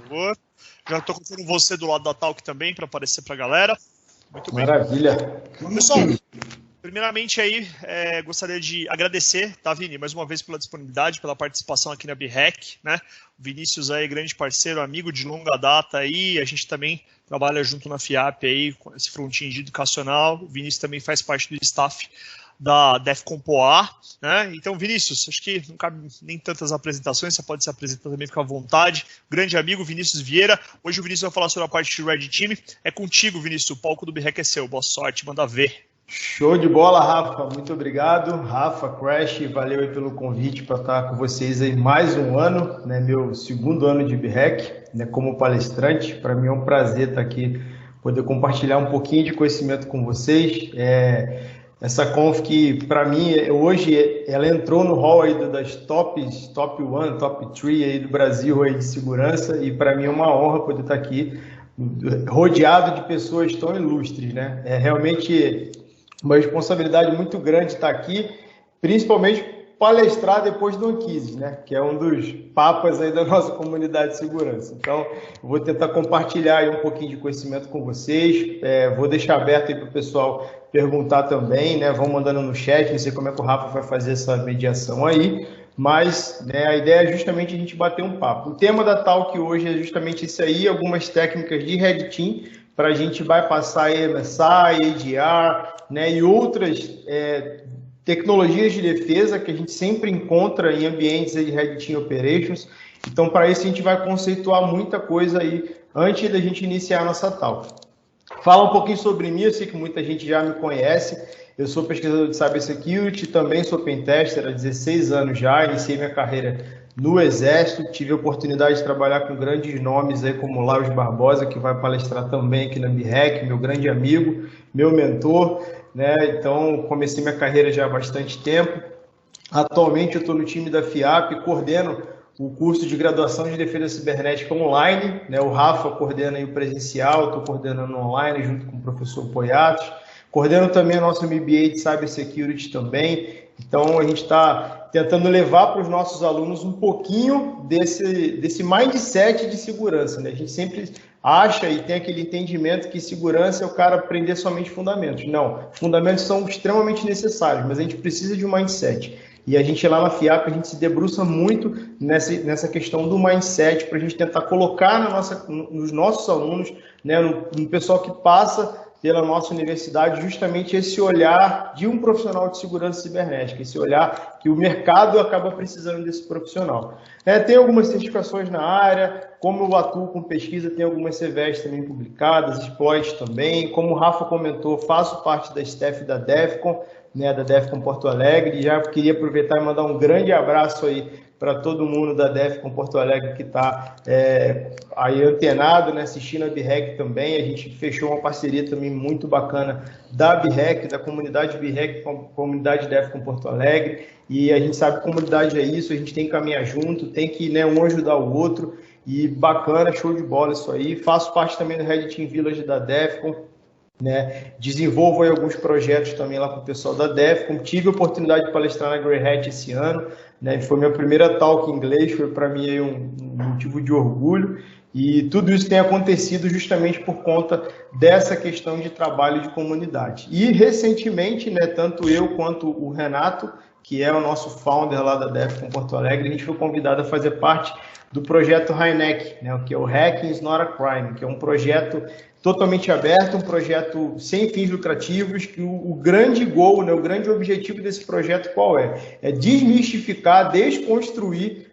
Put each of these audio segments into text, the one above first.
favor. Já estou colocando você do lado da Talk também para aparecer para a galera. Muito bem. Maravilha. Pessoal, primeiramente aí, gostaria de agradecer, tá, Vini, mais uma vez pela disponibilidade, pela participação aqui na BREC, né? O Vinícius aí, grande parceiro, amigo de longa data aí, a gente também trabalha junto na FIAP aí, com esse front-end educacional. O Vinícius também faz parte do staff da Defcon Poá, né? Então, Vinícius, acho que não cabe nem tantas apresentações, você pode se apresentar também, fica à vontade. Grande amigo, Vinícius Vieira. Hoje o Vinícius vai falar sobre a parte de Red Team. É contigo, Vinícius, o palco do BREC é seu. Boa sorte, manda ver. Show de bola, Rafa. Muito obrigado. Rafa, Crash, valeu aí pelo convite para estar com vocês aí mais um ano, né? Meu segundo ano de BREC, né? Como palestrante. Para mim é um prazer estar aqui, poder compartilhar um pouquinho de conhecimento com vocês. Essa conf que, para mim, hoje ela entrou no hall aí das top 1, top 3 aí do Brasil aí de segurança, e para mim é uma honra poder estar aqui rodeado de pessoas tão ilustres, né? É realmente uma responsabilidade muito grande estar aqui, principalmente palestrar depois do Anquises, né? Que é um dos papas aí da nossa comunidade de segurança. Então, eu vou tentar compartilhar aí um pouquinho de conhecimento com vocês. Vou deixar aberto aí para o pessoal perguntar também, né? Vão mandando no chat, não sei como é que o Rafa vai fazer essa mediação aí, mas, né, a ideia é justamente a gente bater um papo. O tema da Talk hoje é justamente isso aí, algumas técnicas de Red Team, para a gente bypassar MSI, ADR, né, e outras tecnologias de defesa que a gente sempre encontra em ambientes de Red Team Operations. Então, para isso, a gente vai conceituar muita coisa aí antes da gente iniciar a nossa Talk. Fala um pouquinho sobre mim, eu sei que muita gente já me conhece. Eu sou pesquisador de Cybersecurity, também sou pentester há 16 anos já, iniciei minha carreira no Exército, tive a oportunidade de trabalhar com grandes nomes aí como Lauro Barbosa, que vai palestrar também aqui na BREC, meu grande amigo, meu mentor, né? Então, comecei minha carreira já há bastante tempo. Atualmente eu estou no time da FIAP, coordeno o curso de graduação de defesa cibernética online, né? O Rafa coordena aí o presencial, estou coordenando online junto com o professor Poiatos. Coordeno também o nosso MBA de Cybersecurity também. Então, a gente está tentando levar para os nossos alunos um pouquinho desse mindset de segurança, né? A gente sempre acha e tem aquele entendimento que segurança é o cara aprender somente fundamentos. Não, fundamentos são extremamente necessários, mas a gente precisa de um mindset. E a gente lá na FIAP, a gente se debruça muito nessa questão do mindset para a gente tentar colocar nos nossos alunos, né, no pessoal que passa pela nossa universidade, justamente esse olhar de um profissional de segurança cibernética, esse olhar que o mercado acaba precisando desse profissional. Tem algumas certificações na área, como eu atuo com pesquisa, tem algumas CVEs também publicadas, exploits também, como o Rafa comentou, faço parte da staff da Defcon, né, da Defcon Porto Alegre, e já queria aproveitar e mandar um grande abraço aí para todo mundo da Defcon Porto Alegre que está aí antenado, né, assistindo a BREC também. A gente fechou uma parceria também muito bacana da BREC, da comunidade BREC com a comunidade Defcon Porto Alegre, e a gente sabe que comunidade é isso, a gente tem que caminhar junto, tem que, né, um ajudar o outro, e bacana, show de bola isso aí. Faço parte também do Red Team Village da Defcon, né? Desenvolvo aí alguns projetos também lá com o pessoal da Defcon. Tive a oportunidade de palestrar na Grey Hat esse ano, né? Foi minha primeira talk em inglês, foi para mim aí um motivo de orgulho, e tudo isso tem acontecido justamente por conta dessa questão de trabalho de comunidade. E recentemente, né, tanto eu quanto o Renato, que é o nosso founder lá da Defcon Porto Alegre, a gente foi convidado a fazer parte do projeto HiNEC, né, que é o Hacking is Not a Crime, que é um projeto totalmente aberto, um projeto sem fins lucrativos, que o grande goal, né, o grande objetivo desse projeto qual é? É desmistificar, desconstruir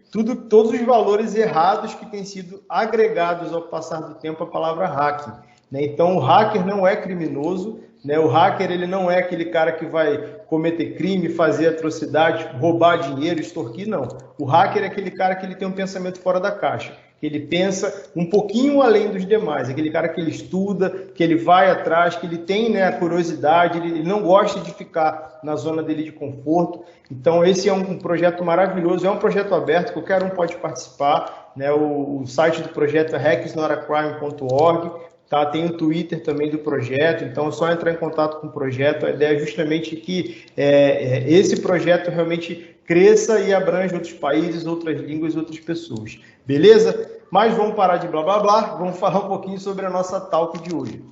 todos os valores errados que têm sido agregados ao passar do tempo à palavra hacking, né? Então, o hacker não é criminoso, né? O hacker ele não é aquele cara que vai cometer crime, fazer atrocidade, roubar dinheiro, extorquir, não. O hacker é aquele cara que ele tem um pensamento fora da caixa, que ele pensa um pouquinho além dos demais, aquele cara que ele estuda, que ele vai atrás, que ele tem, né, a curiosidade, ele não gosta de ficar na zona dele de conforto. Então, esse é um projeto maravilhoso, é um projeto aberto, qualquer um pode participar, né? O site do projeto é hacksnotacrime.org. Tá, tem o Twitter também do projeto, então é só entrar em contato com o projeto. A ideia é justamente que esse projeto realmente cresça e abranja outros países, outras línguas, outras pessoas. Beleza? Mas vamos parar de blá blá blá, vamos falar um pouquinho sobre a nossa talk de hoje.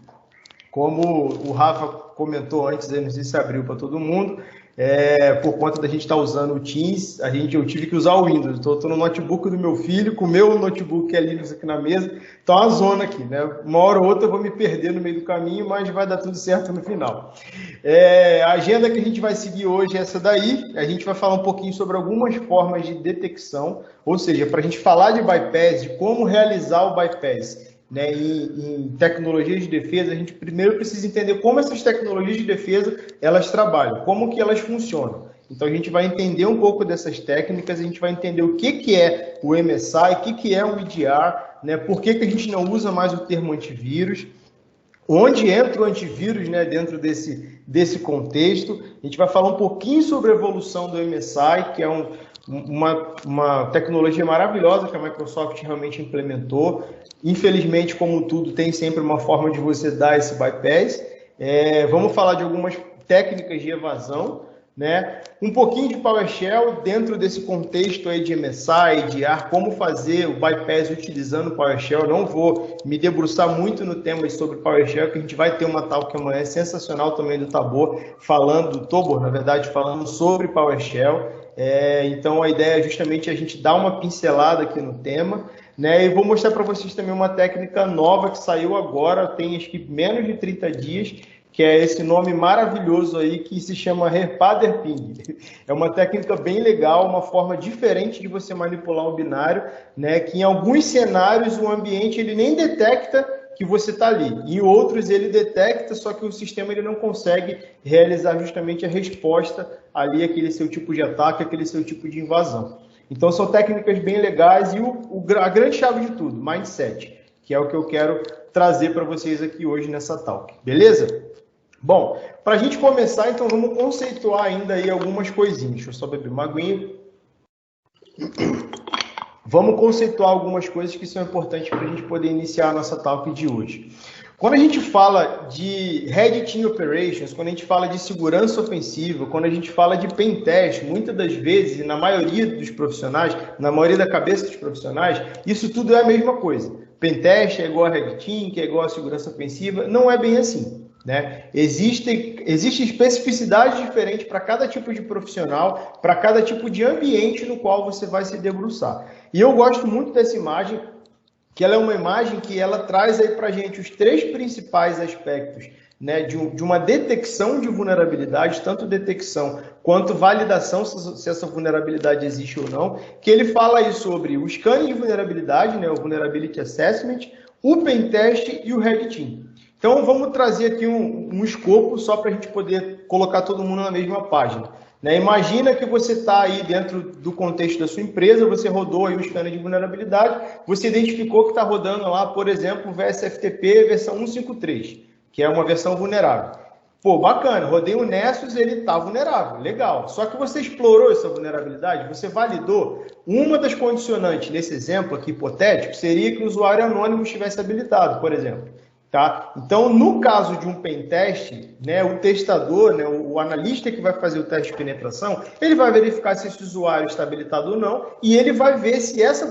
Como o Rafa comentou antes, não sei se abriu para todo mundo, por conta da gente estar usando o Teams, eu tive que usar o Windows. Estou no notebook do meu filho, com o meu notebook que é Linux aqui na mesa. Então, uma zona aqui, né? Uma hora ou outra eu vou me perder no meio do caminho, mas vai dar tudo certo no final. A agenda que a gente vai seguir hoje é essa daí. A gente vai falar um pouquinho sobre algumas formas de detecção, ou seja, para a gente falar de bypass, de como realizar o bypass, né, em tecnologias de defesa, a gente primeiro precisa entender como essas tecnologias de defesa elas trabalham, como que elas funcionam. Então a gente vai entender um pouco dessas técnicas, a gente vai entender o que é o MSI, o que é o EDR, né, por que a gente não usa mais o termo antivírus, onde entra o antivírus, né, dentro desse contexto. A gente vai falar um pouquinho sobre a evolução do MSI, que é uma tecnologia maravilhosa que a Microsoft realmente implementou. Infelizmente, como tudo, tem sempre uma forma de você dar esse bypass. Vamos falar de algumas técnicas de evasão, né? Um pouquinho de PowerShell dentro desse contexto aí de MSI, de EDR, como fazer o bypass utilizando PowerShell. Não vou me debruçar muito no tema sobre PowerShell, que a gente vai ter uma talk amanhã sensacional também do Tabor, na verdade, falando sobre PowerShell. Então a ideia é justamente a gente dar uma pincelada aqui no tema, né? E vou mostrar para vocês também uma técnica nova que saiu agora, tem acho que menos de 30 dias, que é esse nome maravilhoso aí que se chama Herpader-Ping. É uma técnica bem legal, uma forma diferente de você manipular um binário, né? Que em alguns cenários o ambiente ele nem detecta que você está ali. Em outros ele detecta, só que o sistema ele não consegue realizar justamente a resposta ali àquele seu tipo de ataque, àquele seu tipo de invasão. Então são técnicas bem legais e a grande chave de tudo, mindset, que é o que eu quero trazer para vocês aqui hoje nessa talk. Beleza? Bom, para a gente começar, então vamos conceituar ainda aí algumas coisinhas. Deixa eu só beber uma aguinha. Vamos conceituar algumas coisas que são importantes para a gente poder iniciar a nossa talk de hoje. Quando a gente fala de Red Team Operations, quando a gente fala de segurança ofensiva, quando a gente fala de pen test, muitas das vezes, e na maioria dos profissionais, na maioria da cabeça dos profissionais, isso tudo é a mesma coisa. Pen test é igual a Red Team, que é igual a segurança ofensiva, não é bem assim, né? Existe especificidade diferente para cada tipo de profissional, para cada tipo de ambiente no qual você vai se debruçar. E eu gosto muito dessa imagem, que ela é uma imagem que ela traz aí para a gente os três principais aspectos, né, de uma detecção de vulnerabilidade, tanto detecção quanto validação se essa vulnerabilidade existe ou não, que ele fala aí sobre o scanning de vulnerabilidade, né, o Vulnerability Assessment, o Pentest e o Red Team. Então vamos trazer aqui um escopo só para a gente poder colocar todo mundo na mesma página. Né? Imagina que você está aí dentro do contexto da sua empresa, você rodou aí o scanner de vulnerabilidade, você identificou que está rodando lá, por exemplo, o VSFTP versão 153, que é uma versão vulnerável. Pô, bacana, rodei o Nessus, ele está vulnerável, legal. Só que você explorou essa vulnerabilidade, você validou. Uma das condicionantes nesse exemplo aqui hipotético seria que o usuário anônimo estivesse habilitado, por exemplo. Tá? Então, no caso de um pentest, né, o testador, né, o analista que vai fazer o teste de penetração, ele vai verificar se esse usuário está habilitado ou não e ele vai ver se essa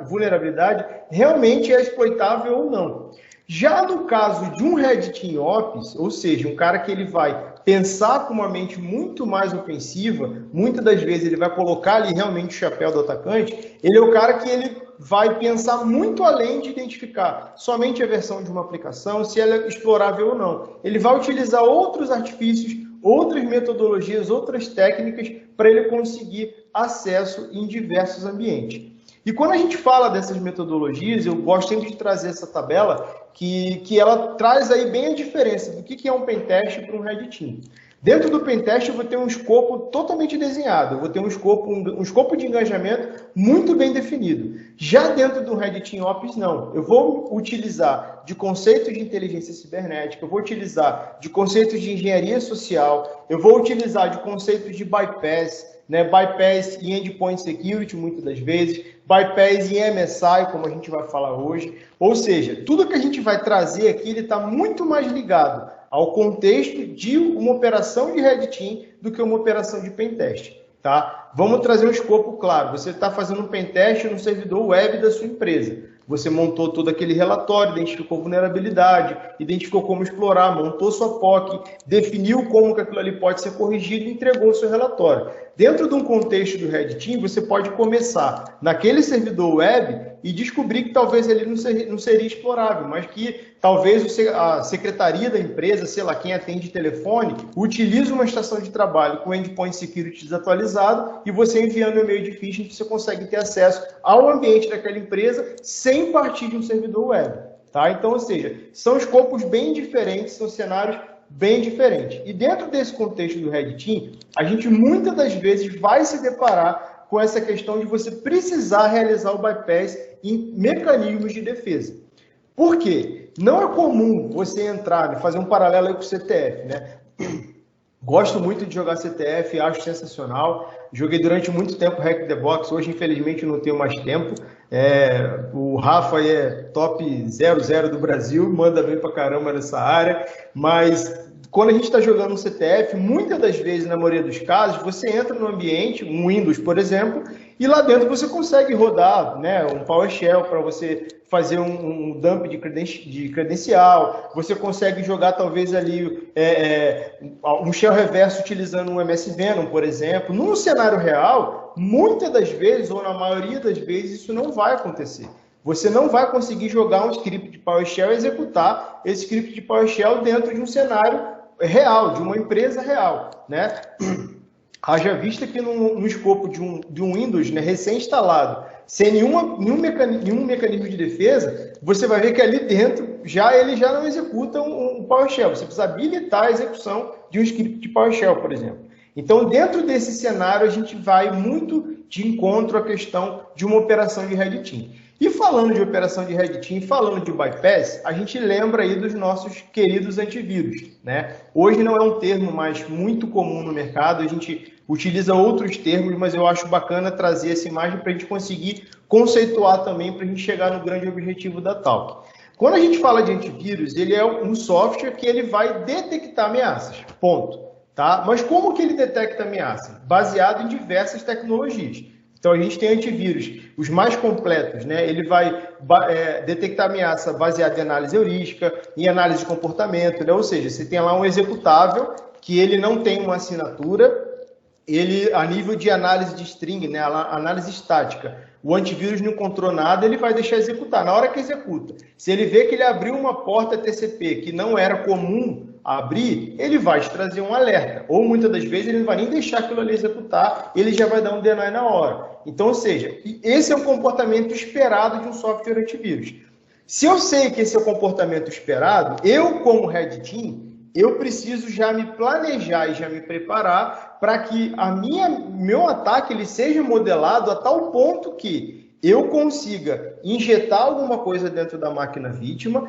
vulnerabilidade realmente é exploitável ou não. Já no caso de um Red Team Ops, ou seja, um cara que ele vai pensar com uma mente muito mais ofensiva, muitas das vezes ele vai colocar ali realmente o chapéu do atacante, ele é o cara que ele vai pensar muito além de identificar somente a versão de uma aplicação, se ela é explorável ou não. Ele vai utilizar outros artifícios, outras metodologias, outras técnicas para ele conseguir acesso em diversos ambientes. E quando a gente fala dessas metodologias, eu gosto sempre de trazer essa tabela que ela traz aí bem a diferença do que é um pentest para um Red Team. Dentro do pentest eu vou ter um escopo totalmente desenhado, eu vou ter um escopo de engajamento muito bem definido. Já dentro do Red Team Ops, não. Eu vou utilizar de conceitos de inteligência cibernética, eu vou utilizar de conceitos de engenharia social, eu vou utilizar de conceitos de bypass, né, bypass em endpoint security, muitas das vezes, bypass em MSI, como a gente vai falar hoje. Ou seja, tudo que a gente vai trazer aqui está muito mais ligado ao contexto de uma operação de Red Team do que uma operação de pentest. Tá? Vamos trazer um escopo claro. Você está fazendo um pentest no servidor web da sua empresa. Você montou todo aquele relatório, identificou vulnerabilidade, identificou como explorar, montou sua POC, definiu como que aquilo ali pode ser corrigido e entregou o seu relatório. Dentro de um contexto do Red Team, você pode começar naquele servidor web e descobrir que talvez ele não seria explorável, mas que talvez a secretaria da empresa, sei lá, quem atende telefone, utilize uma estação de trabalho com endpoint security desatualizado e você enviando um e-mail de phishing, você consegue ter acesso ao ambiente daquela empresa sem partir de um servidor web. Tá? Então, ou seja, são escopos bem diferentes, são cenários bem diferentes. E dentro desse contexto do Red Team, a gente muitas das vezes vai se deparar com essa questão de você precisar realizar o bypass em mecanismos de defesa. Por quê? Não é comum você entrar, fazer um paralelo aí com o CTF, né? Gosto muito de jogar CTF, acho sensacional. Joguei durante muito tempo Hack the Box, hoje infelizmente não tenho mais tempo. O Rafa é top 00 do Brasil, manda bem pra caramba nessa área, mas quando a gente está jogando um CTF, muitas das vezes, na maioria dos casos, você entra no ambiente, um Windows, por exemplo, e lá dentro você consegue rodar, né, um PowerShell para você fazer um dump de credencial, você consegue jogar talvez ali um shell reverso utilizando um MS Venom, por exemplo. Num cenário real, muitas das vezes, ou na maioria das vezes, isso não vai acontecer. Você não vai conseguir jogar um script de PowerShell e executar esse script de PowerShell dentro de um cenário real, de uma empresa real, né? Haja vista que no escopo de um Windows, né, recém-instalado, sem nenhum mecanismo de defesa, você vai ver que ali dentro ele já não executa um PowerShell. Você precisa habilitar a execução de um script de PowerShell, por exemplo. Então, dentro desse cenário, a gente vai muito de encontro à questão de uma operação de Red Team. E falando de operação de Red Team, falando de bypass, a gente lembra aí dos nossos queridos antivírus, né? Hoje não é um termo mais muito comum no mercado, a gente utiliza outros termos, mas eu acho bacana trazer essa imagem para a gente conseguir conceituar também, para a gente chegar no grande objetivo da Talk. Quando a gente fala de antivírus, ele é um software que ele vai detectar ameaças, ponto. Tá? Mas como que ele detecta ameaças? Baseado em diversas tecnologias. Então, a gente tem antivírus, os mais completos, né? Ele vai detectar ameaça baseada em análise heurística, em análise de comportamento, né? Ou seja, você tem lá um executável que ele não tem uma assinatura, ele, a nível de análise de string, né? Análise estática, o antivírus não encontrou nada, ele vai deixar executar. Na hora que executa, se ele vê que ele abriu uma porta TCP que não era comum abrir, ele vai te trazer um alerta. Ou muitas das vezes ele não vai nem deixar aquilo ali executar, ele já vai dar um deny na hora. Então, ou seja, esse é um comportamento esperado de um software antivírus. Se eu sei que esse é o comportamento esperado, eu, como Red Team, eu preciso já me planejar e já me preparar para que meu ataque ele seja modelado a tal ponto que eu consiga injetar alguma coisa dentro da máquina vítima.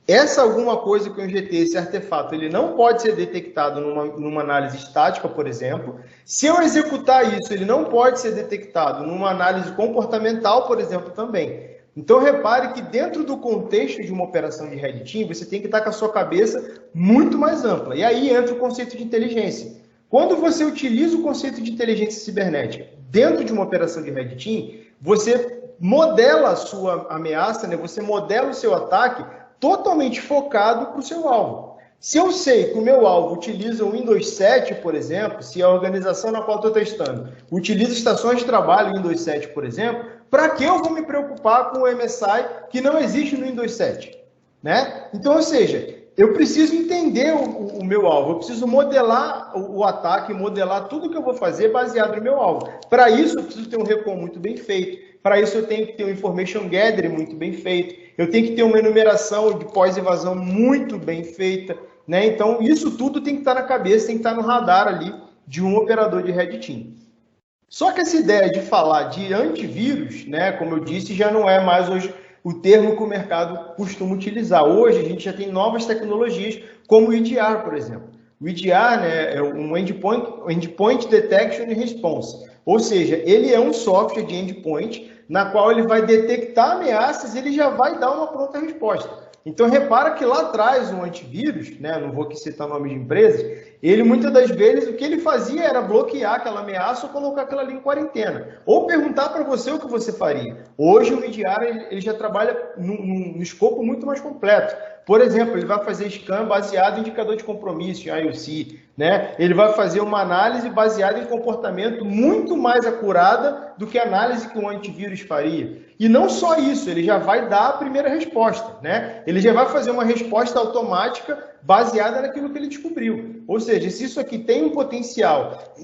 Essa alguma coisa que eu injetei, esse artefato, ele não pode ser detectado numa análise estática, por exemplo. Se eu executar isso, ele não pode ser detectado numa análise comportamental, por exemplo, também. Então, repare que dentro do contexto de uma operação de Red Team, você tem que estar com a sua cabeça muito mais ampla. E aí entra o conceito de inteligência. Quando você utiliza o conceito de inteligência cibernética dentro de uma operação de Red Team, você modela a sua ameaça, né? Você modela o seu ataque totalmente focado para o seu alvo. Se eu sei que o meu alvo utiliza o Windows 7, por exemplo, se a organização na qual estou testando utiliza estações de trabalho Windows 7, por exemplo, para que eu vou me preocupar com o MSI que não existe no Windows 7? Né? Então, ou seja, eu preciso entender o meu alvo, eu preciso modelar o ataque, modelar tudo que eu vou fazer baseado no meu alvo. Para isso, eu preciso ter um recon muito bem feito. Para isso, eu tenho que ter um information gathering muito bem feito. Eu tenho que ter uma enumeração de pós-evasão muito bem feita. Né? Então, isso tudo tem que estar na cabeça, tem que estar no radar ali de um operador de Red Team. Só que essa ideia de falar de antivírus, né, como eu disse, já não é mais hoje o termo que o mercado costuma utilizar. Hoje, a gente já tem novas tecnologias, como o EDR, por exemplo. O EDR, né, é um Endpoint Detection and Response. Ou seja, ele é um software de endpoint na qual ele vai detectar ameaças e ele já vai dar uma pronta resposta. Então, repara que lá atrás, um antivírus, né, não vou aqui citar nome de empresas, ele muitas das vezes, o que ele fazia era bloquear aquela ameaça ou colocar aquela ali em quarentena. Ou perguntar para você o que você faria. Hoje, o Midiara ele já trabalha num escopo muito mais completo. Por exemplo, ele vai fazer scan baseado em indicador de compromisso, em IOC, né? Ele vai fazer uma análise baseada em comportamento muito mais acurada do que a análise que um antivírus faria. E não só isso, ele já vai dar a primeira resposta, né? Ele já vai fazer uma resposta automática baseada naquilo que ele descobriu. Ou seja, se isso aqui tem um potencial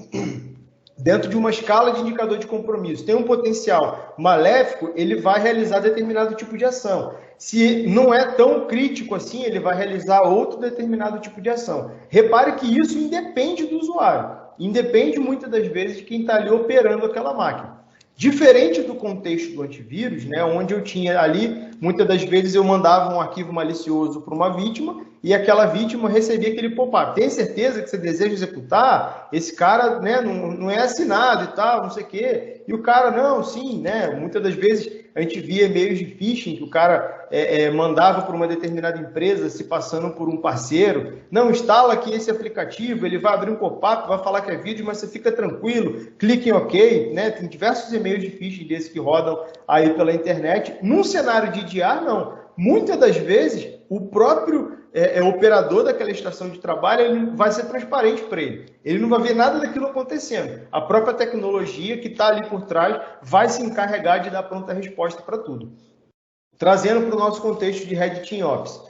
dentro de uma escala de indicador de compromisso, tem um potencial maléfico, ele vai realizar determinado tipo de ação. Se não é tão crítico assim, ele vai realizar outro determinado tipo de ação. Repare que isso independe do usuário, independe muitas das vezes de quem está ali operando aquela máquina. Diferente do contexto do antivírus, né, onde eu tinha ali, muitas das vezes eu mandava um arquivo malicioso para uma vítima e aquela vítima recebia aquele pop-up. Tem certeza que você deseja executar? Esse cara, né, não é assinado e tal, não sei o quê. E o cara, não, sim, né? Muitas das vezes a gente via e-mails de phishing que o cara mandava para uma determinada empresa se passando por um parceiro. Não, instala aqui esse aplicativo, ele vai abrir um pop-up, vai falar que é vídeo, mas você fica tranquilo, clique em OK, né? Tem diversos e-mails de phishing desses que rodam aí pela internet. Num cenário de EDR, não. Muitas das vezes, o próprio operador daquela estação de trabalho ele vai ser transparente para ele. Ele não vai ver nada daquilo acontecendo. A própria tecnologia que está ali por trás vai se encarregar de dar pronta resposta para tudo. Trazendo para o nosso contexto de Red Team Ops.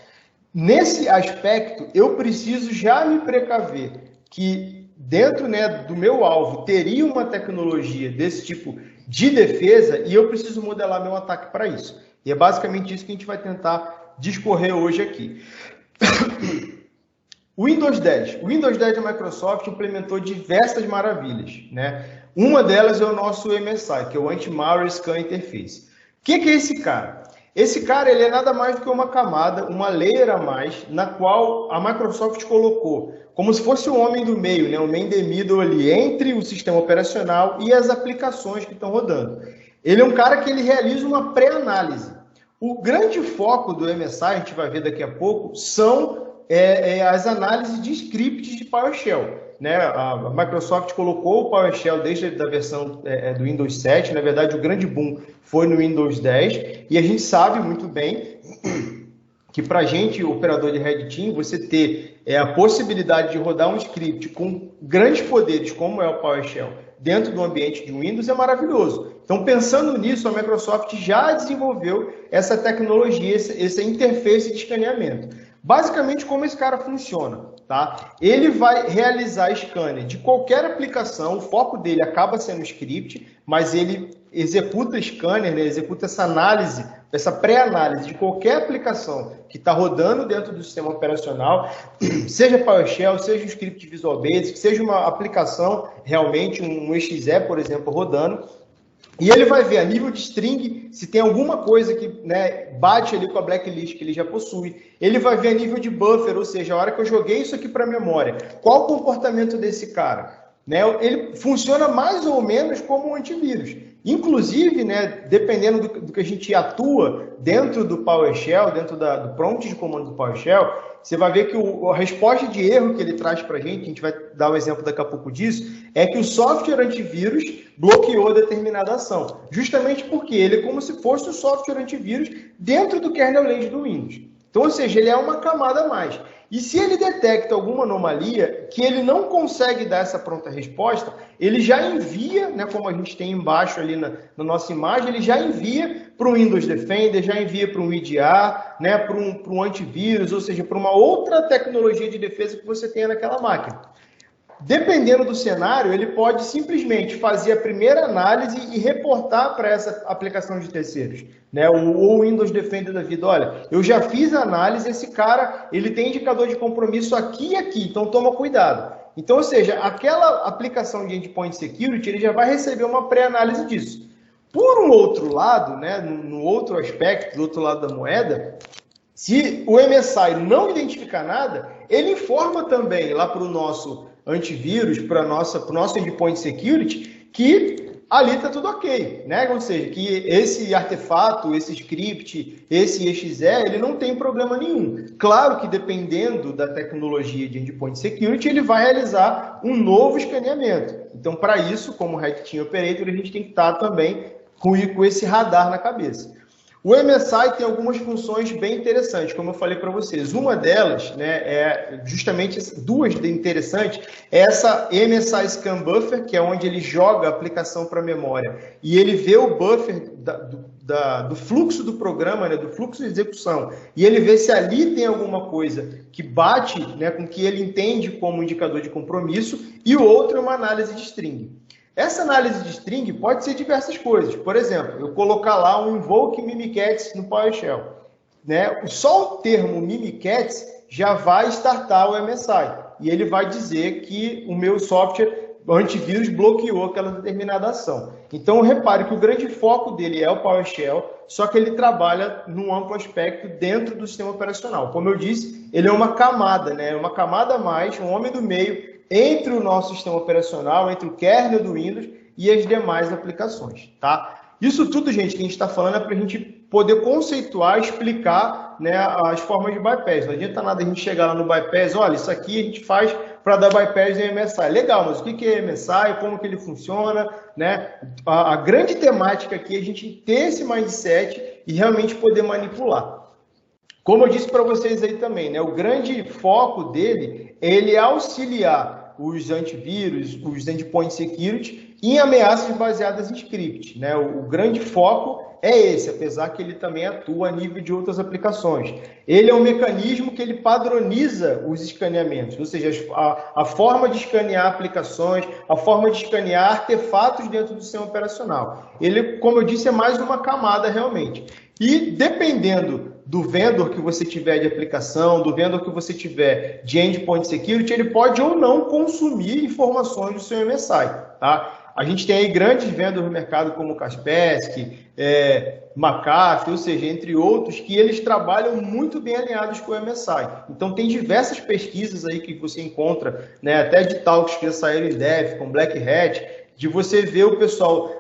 Nesse aspecto, eu preciso já me precaver que dentro, né, do meu alvo teria uma tecnologia desse tipo de defesa e eu preciso modelar meu ataque para isso. E é basicamente isso que a gente vai tentar discorrer hoje aqui. O Windows 10 da Microsoft implementou diversas maravilhas, né? Uma delas é o nosso MSI, que é o Anti-Malware Scan Interface. O que é esse cara? Esse cara ele é nada mais do que uma camada, uma layer a mais, na qual a Microsoft colocou como se fosse o homem do meio, né? O man in the middle ali entre o sistema operacional e as aplicações que estão rodando. Ele é um cara que ele realiza uma pré-análise. O grande foco do MSI, a gente vai ver daqui a pouco, são as análises de scripts de PowerShell. Né? A Microsoft colocou o PowerShell desde a versão do Windows 7, na verdade o grande boom foi no Windows 10, e a gente sabe muito bem que para a gente, operador de Red Team, você ter a possibilidade de rodar um script com grandes poderes, como é o PowerShell, dentro do ambiente de Windows é maravilhoso. Então, pensando nisso, a Microsoft já desenvolveu essa tecnologia, essa interface de escaneamento. Basicamente, como esse cara funciona, tá? Ele vai realizar scanner de qualquer aplicação, o foco dele acaba sendo script, mas ele executa scanner, né? Executa essa análise, essa pré-análise de qualquer aplicação que está rodando dentro do sistema operacional, seja PowerShell, seja um script Visual Basic, seja uma aplicação realmente, um exe, por exemplo, rodando. E ele vai ver a nível de string, se tem alguma coisa que, né, bate ali com a blacklist que ele já possui. Ele vai ver a nível de buffer, ou seja, a hora que eu joguei isso aqui para a memória. Qual o comportamento desse cara? Né, ele funciona mais ou menos como um antivírus. Inclusive, né, dependendo do que a gente atua dentro do PowerShell, dentro do prompt de comando do PowerShell, você vai ver que a resposta de erro que ele traz para a gente vai dar um exemplo daqui a pouco disso, é que o software antivírus bloqueou determinada ação. Justamente porque ele é como se fosse o software antivírus dentro do kernel lente do Windows. Então, ou seja, ele é uma camada a mais. E se ele detecta alguma anomalia que ele não consegue dar essa pronta resposta, ele já envia, né, como a gente tem embaixo ali na nossa imagem, ele já envia para um Windows Defender, já envia para um EDR, né, para um antivírus, ou seja, para uma outra tecnologia de defesa que você tenha naquela máquina. Dependendo do cenário, ele pode simplesmente fazer a primeira análise e reportar para essa aplicação de terceiros, né? O Windows Defender da vida. Olha, eu já fiz a análise, esse cara ele tem indicador de compromisso aqui e aqui, então toma cuidado. Então, ou seja, aquela aplicação de Endpoint Security, ele já vai receber uma pré-análise disso. Por um outro lado, né, no outro aspecto, do outro lado da moeda, se o MSI não identificar nada, ele informa também lá para o nosso antivírus, para o nosso Endpoint Security, que ali está tudo ok, né? Ou seja, que esse artefato, esse script, esse exe, ele não tem problema nenhum. Claro que dependendo da tecnologia de Endpoint Security, ele vai realizar um novo escaneamento. Então, para isso, como Red Team Operator, a gente tem que estar também com esse radar na cabeça. O MSI tem algumas funções bem interessantes, como eu falei para vocês. Uma delas, né, é justamente duas interessantes, é essa MSI Scan Buffer, que é onde ele joga a aplicação para a memória e ele vê o buffer do fluxo do programa, né, do fluxo de execução, e ele vê se ali tem alguma coisa que bate, né, com que ele entende como indicador de compromisso, e o outro é uma análise de string. Essa análise de string pode ser diversas coisas. Por exemplo, eu colocar lá um invoke Mimikatz no PowerShell, né? Só o termo Mimikatz já vai startar o MSI. E ele vai dizer que o meu software antivírus bloqueou aquela determinada ação. Então, repare que o grande foco dele é o PowerShell, só que ele trabalha num amplo aspecto dentro do sistema operacional. Como eu disse, ele é uma camada, né? Uma camada a mais, um homem do meio, entre o nosso sistema operacional, entre o kernel do Windows e as demais aplicações, tá? Isso tudo, gente, que a gente está falando é para a gente poder conceituar, explicar, né, as formas de bypass. Não adianta nada a gente chegar lá no bypass, olha, isso aqui a gente faz para dar bypass em MSI. Legal, mas o que é MSI, como que ele funciona, né? A grande temática aqui é a gente ter esse mindset e realmente poder manipular. Como eu disse para vocês aí também, né, o grande foco dele é ele auxiliar os antivírus, os endpoint security, em ameaças baseadas em script, né? O grande foco é esse, apesar que ele também atua a nível de outras aplicações. Ele é um mecanismo que ele padroniza os escaneamentos, ou seja, a forma de escanear aplicações, a forma de escanear artefatos dentro do sistema operacional. Ele, como eu disse, é mais uma camada realmente. E dependendo do vendor que você tiver de aplicação, do vendor que você tiver de endpoint security, ele pode ou não consumir informações do seu MSI, tá? A gente tem aí grandes vendors no mercado como Kaspersky, McAfee, ou seja, entre outros, que eles trabalham muito bem alinhados com o MSI. Então, tem diversas pesquisas aí que você encontra, né, até de talks que já saíram em Dev, com Black Hat, de você ver o pessoal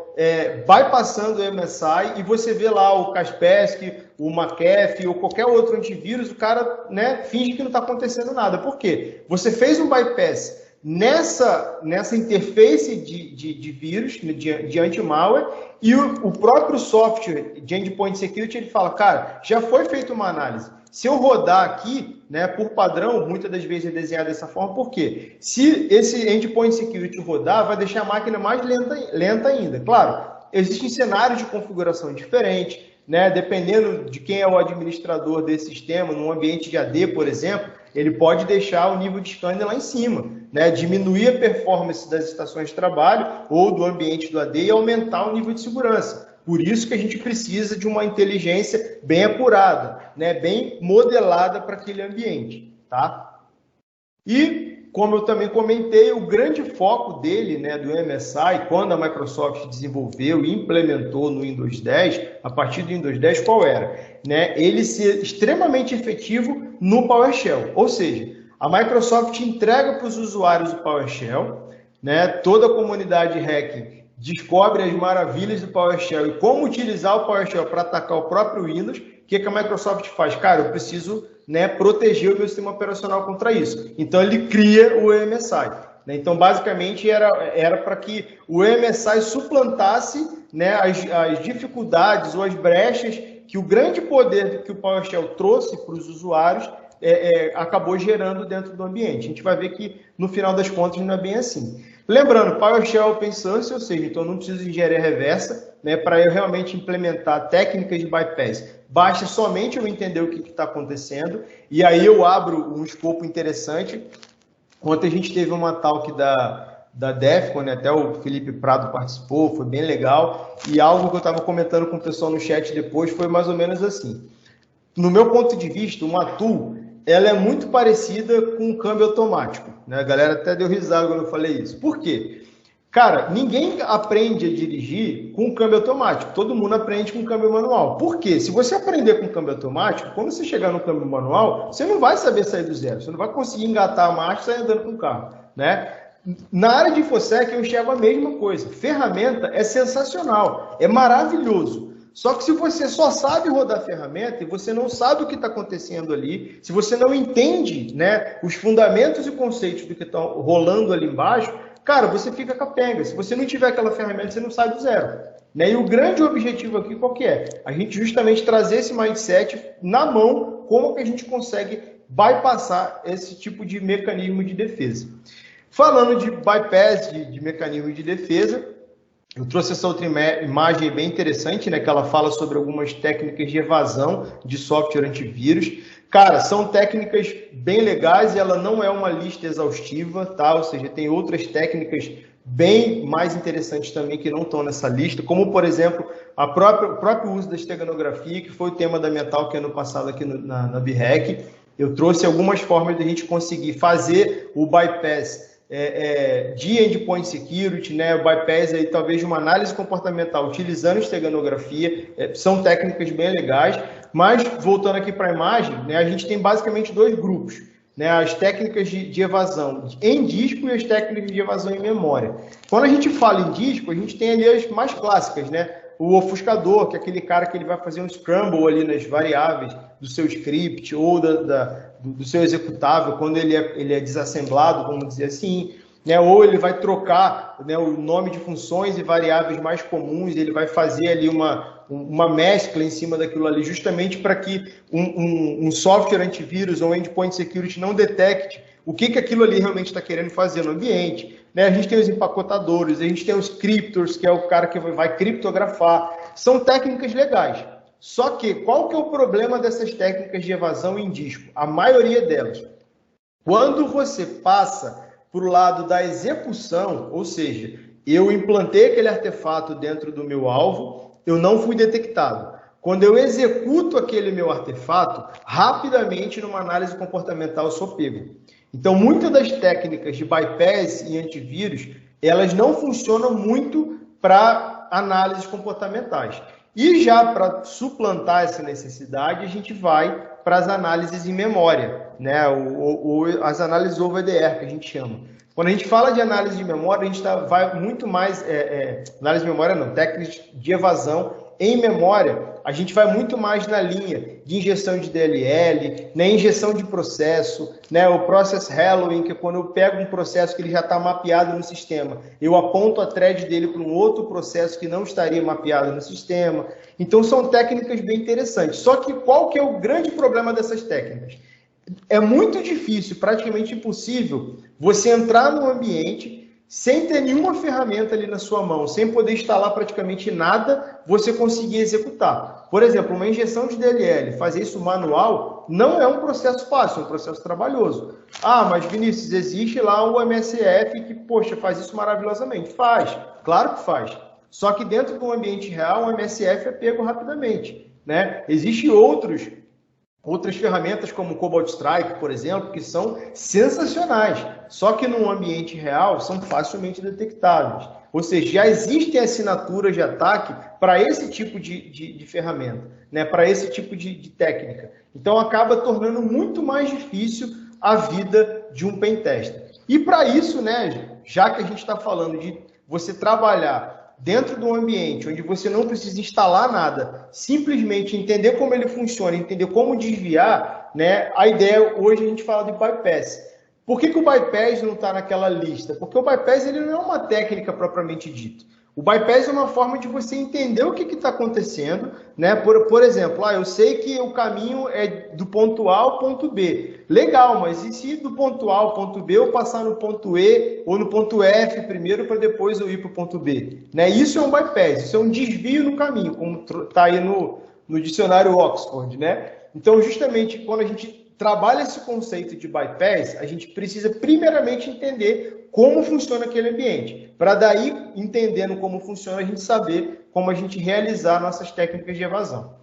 vai passando o MSI e você vê lá o Kaspersky, o McAfee ou qualquer outro antivírus, o cara, né, finge que não está acontecendo nada. Por quê? Você fez um bypass nessa interface de vírus, de anti-malware, e o próprio software de Endpoint Security, ele fala, cara, já foi feita uma análise. Se eu rodar aqui, né, por padrão, muitas das vezes é desenhado dessa forma, por quê? Se esse Endpoint Security rodar, vai deixar a máquina mais lenta ainda. Claro, existem cenários de configuração diferentes, né, dependendo de quem é o administrador desse sistema, num ambiente de AD, por exemplo, ele pode deixar o nível de scanner lá em cima, né, diminuir a performance das estações de trabalho ou do ambiente do AD e aumentar o nível de segurança. Por isso que a gente precisa de uma inteligência bem apurada, né, bem modelada para aquele ambiente, tá? E, como eu também comentei, o grande foco dele, né, do MSI, quando a Microsoft desenvolveu e implementou no Windows 10, a partir do Windows 10, qual era? Né, ele ser extremamente efetivo no PowerShell, ou seja, a Microsoft entrega para os usuários o PowerShell, né, toda a comunidade hacking descobre as maravilhas do PowerShell e como utilizar o PowerShell para atacar o próprio Windows. O que a Microsoft faz? Cara, eu preciso, né, proteger o meu sistema operacional contra isso. Então, ele cria o MSI. Né? Então, basicamente, era para que o MSI suplantasse, né, as dificuldades ou as brechas que o grande poder que o PowerShell trouxe para os usuários acabou gerando dentro do ambiente. A gente vai ver que, no final das contas, não é bem assim. Lembrando, PowerShell é open source, ou seja, então não preciso de engenharia reversa, né, para eu realmente implementar técnicas de bypass. Basta somente eu entender o que está acontecendo, e aí eu abro um escopo interessante. Ontem a gente teve uma talk da Defcon, né, até o Felipe Prado participou, foi bem legal, e algo que eu estava comentando com o pessoal no chat depois foi mais ou menos assim. No meu ponto de vista, uma tool, ela é muito parecida com um câmbio automático, né? A galera até deu risada quando eu falei isso. Por quê? Cara, ninguém aprende a dirigir com câmbio automático. Todo mundo aprende com câmbio manual. Por quê? Se você aprender com câmbio automático, quando você chegar no câmbio manual, você não vai saber sair do zero. Você não vai conseguir engatar a marcha e sair andando com o carro, né? Na área de InfoSec, eu enxergo a mesma coisa. Ferramenta é sensacional, é maravilhoso. Só que se você só sabe rodar a ferramenta e você não sabe o que está acontecendo ali, se você não entende, né, os fundamentos e conceitos do que está rolando ali embaixo, cara, você fica capenga. Se você não tiver aquela ferramenta, você não sai do zero. Né? E o grande objetivo aqui qual que é? A gente justamente trazer esse mindset na mão, como que a gente consegue bypassar esse tipo de mecanismo de defesa. Falando de bypass, de mecanismo de defesa, eu trouxe essa outra imagem bem interessante, né, que ela fala sobre algumas técnicas de evasão de software antivírus. Cara, são técnicas bem legais e ela não é uma lista exaustiva, tá? Ou seja, tem outras técnicas bem mais interessantes também que não estão nessa lista, como, por exemplo, o próprio uso da esteganografia, que foi o tema da minha talk ano passado aqui na BREC. Eu trouxe algumas formas de a gente conseguir fazer o bypass de endpoint security, né, o bypass aí, talvez de uma análise comportamental utilizando esteganografia, são técnicas bem legais, mas voltando aqui para a imagem, né, a gente tem basicamente dois grupos, né, as técnicas de evasão em disco e as técnicas de evasão em memória. Quando a gente fala em disco, a gente tem ali as mais clássicas, né, o ofuscador, que é aquele cara que ele vai fazer um scramble ali nas variáveis do seu script ou do seu executável, quando ele é desassemblado, vamos dizer assim, né? Ou ele vai trocar, né, o nome de funções e variáveis mais comuns, ele vai fazer ali uma mescla em cima daquilo ali, justamente para que um software antivírus ou endpoint security não detecte o que aquilo ali realmente está querendo fazer no ambiente. Né? A gente tem os empacotadores, a gente tem os cryptors, que é o cara que vai criptografar. São técnicas legais. Só que, qual que é o problema dessas técnicas de evasão em disco? A maioria delas. Quando você passa para o lado da execução, ou seja, eu implantei aquele artefato dentro do meu alvo, eu não fui detectado. Quando eu executo aquele meu artefato, rapidamente, numa análise comportamental, eu sou pego. Então, muitas das técnicas de bypass e antivírus, elas não funcionam muito para análises comportamentais. E já para suplantar essa necessidade, a gente vai para as análises em memória, né? ou as análises over the air, que a gente chama. Quando a gente fala de análise de memória, a gente vai muito mais... análise de memória não, técnicas de evasão em memória, a gente vai muito mais na linha de injeção de DLL, né, injeção de processo, né, o process hallowing, que é quando eu pego um processo que ele já está mapeado no sistema, eu aponto a thread dele para um outro processo que não estaria mapeado no sistema. Então, são técnicas bem interessantes. Só que qual que é o grande problema dessas técnicas? É muito difícil, praticamente impossível, você entrar num ambiente sem ter nenhuma ferramenta ali na sua mão, sem poder instalar praticamente nada, você conseguir executar. Por exemplo, uma injeção de DLL, fazer isso manual, não é um processo fácil, é um processo trabalhoso. Ah, mas Vinícius, existe lá o MSF que, poxa, faz isso maravilhosamente. Faz, claro que faz. Só que dentro de um ambiente real, o MSF é pego rapidamente. Né? Existem outras ferramentas como o Cobalt Strike, por exemplo, que são sensacionais, só que num ambiente real são facilmente detectáveis. Ou seja, já existem assinaturas de ataque para esse tipo de ferramenta, né? Para esse tipo de técnica. Então acaba tornando muito mais difícil a vida de um pentester. E para isso, né, já que a gente está falando de você trabalhar dentro de um ambiente onde você não precisa instalar nada, simplesmente entender como ele funciona, entender como desviar, né? A ideia hoje a gente fala de bypass. Por que o bypass não está naquela lista? Porque o bypass ele não é uma técnica propriamente dita. O bypass é uma forma de você entender o que está acontecendo, né? Por exemplo, eu sei que o caminho é do ponto A ao ponto B. Legal, mas e se do ponto A ao ponto B eu passar no ponto E ou no ponto F primeiro para depois eu ir para o ponto B? Né? Isso é um bypass, isso é um desvio no caminho, como está aí no dicionário Oxford, né? Então, justamente, quando a gente trabalha esse conceito de bypass, a gente precisa primeiramente entender como funciona aquele ambiente, para daí, entendendo como funciona, a gente saber como a gente realizar nossas técnicas de evasão.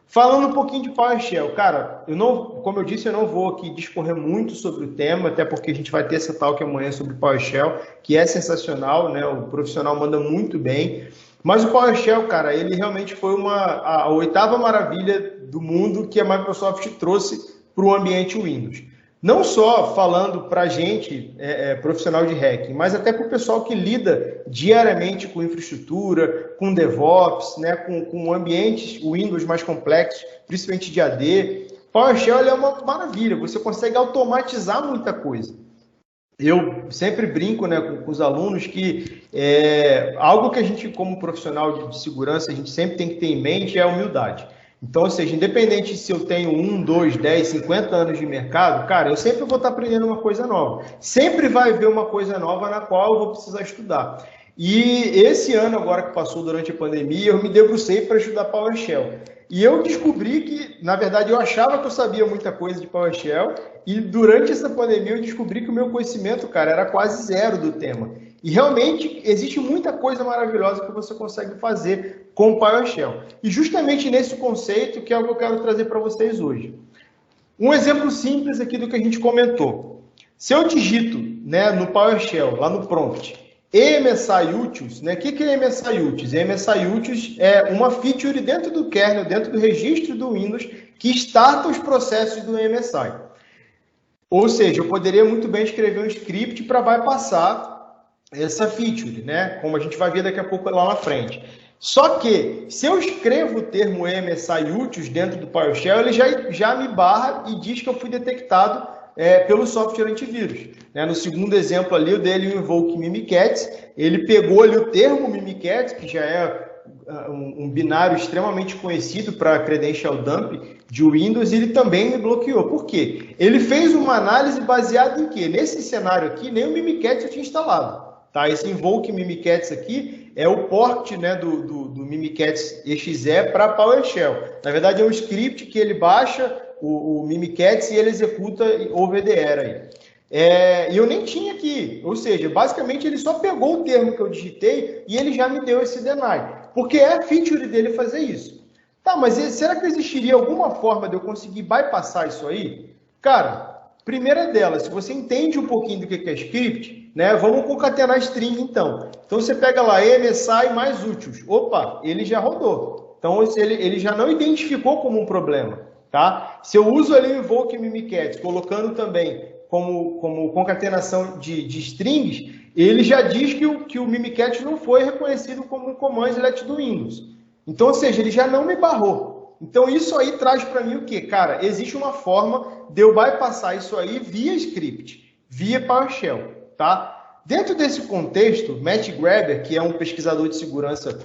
Falando um pouquinho de PowerShell, cara, como eu disse, eu não vou aqui discorrer muito sobre o tema, até porque a gente vai ter essa talk amanhã sobre PowerShell, que é sensacional, né? O profissional manda muito bem. Mas o PowerShell, cara, ele realmente foi a oitava maravilha do mundo que a Microsoft trouxe para o ambiente Windows. Não só falando para a gente, profissional de hacking, mas até para o pessoal que lida diariamente com infraestrutura, com DevOps, né, com ambientes Windows mais complexos, principalmente de AD. PowerShell é uma maravilha, você consegue automatizar muita coisa. Eu sempre brinco, né, com os alunos que algo que a gente, como profissional de segurança, a gente sempre tem que ter em mente é a humildade. Então, ou seja, independente se eu tenho 1, 2, 10, 50 anos de mercado, cara, eu sempre vou estar aprendendo uma coisa nova. Sempre vai haver uma coisa nova na qual eu vou precisar estudar. E esse ano agora que passou durante a pandemia, eu me debrucei para estudar PowerShell. E eu descobri que, na verdade, eu achava que eu sabia muita coisa de PowerShell e durante essa pandemia eu descobri que o meu conhecimento, cara, era quase zero do tema. E realmente existe muita coisa maravilhosa que você consegue fazer com o PowerShell. E justamente nesse conceito que é o que eu quero trazer para vocês hoje. Um exemplo simples aqui do que a gente comentou. Se eu digito, né, no PowerShell, lá no prompt, EMSI Utils, né? O que é EMSI Utils? EMSI Utils é uma feature dentro do kernel, dentro do registro do Windows, que starta os processos do EMSI. Ou seja, eu poderia muito bem escrever um script para bypassar essa feature, né? Como a gente vai ver daqui a pouco lá na frente. Só que, se eu escrevo o termo EMSI Utils dentro do PowerShell, ele já me barra e diz que eu fui detectado pelo software antivírus. Né? No segundo exemplo ali, eu dei ali o invoke Mimikatz, ele pegou ali o termo Mimikatz, que já é um binário extremamente conhecido para credential dump de Windows, e ele também me bloqueou. Por quê? Ele fez uma análise baseada em quê? Nesse cenário aqui, nem o Mimikatz eu tinha instalado. Tá? Esse invoke Mimikatz aqui é o port, né, do Mimikatz exe para PowerShell. Na verdade, é um script que ele baixa o Mimikatz e ele executa over the air aí. E eu nem tinha aqui, ou seja, basicamente ele só pegou o termo que eu digitei e ele já me deu esse deny, porque é a feature dele fazer isso. Tá, mas será que existiria alguma forma de eu conseguir bypassar isso aí? Cara, primeira delas, se você entende um pouquinho do que é script, né, vamos concatenar string então. Então você pega lá MSI mais utils, opa, ele já rodou. Então ele já não identificou como um problema. Tá? Se eu uso ali o invoke Mimikatz, colocando também como concatenação de strings, ele já diz que o Mimikatz não foi reconhecido como um command let do Windows. Então, ou seja, ele já não me barrou. Então, isso aí traz para mim o quê? Cara, existe uma forma de eu bypassar isso aí via script, via PowerShell. Tá? Dentro desse contexto, Matt Graber, que é um pesquisador de segurança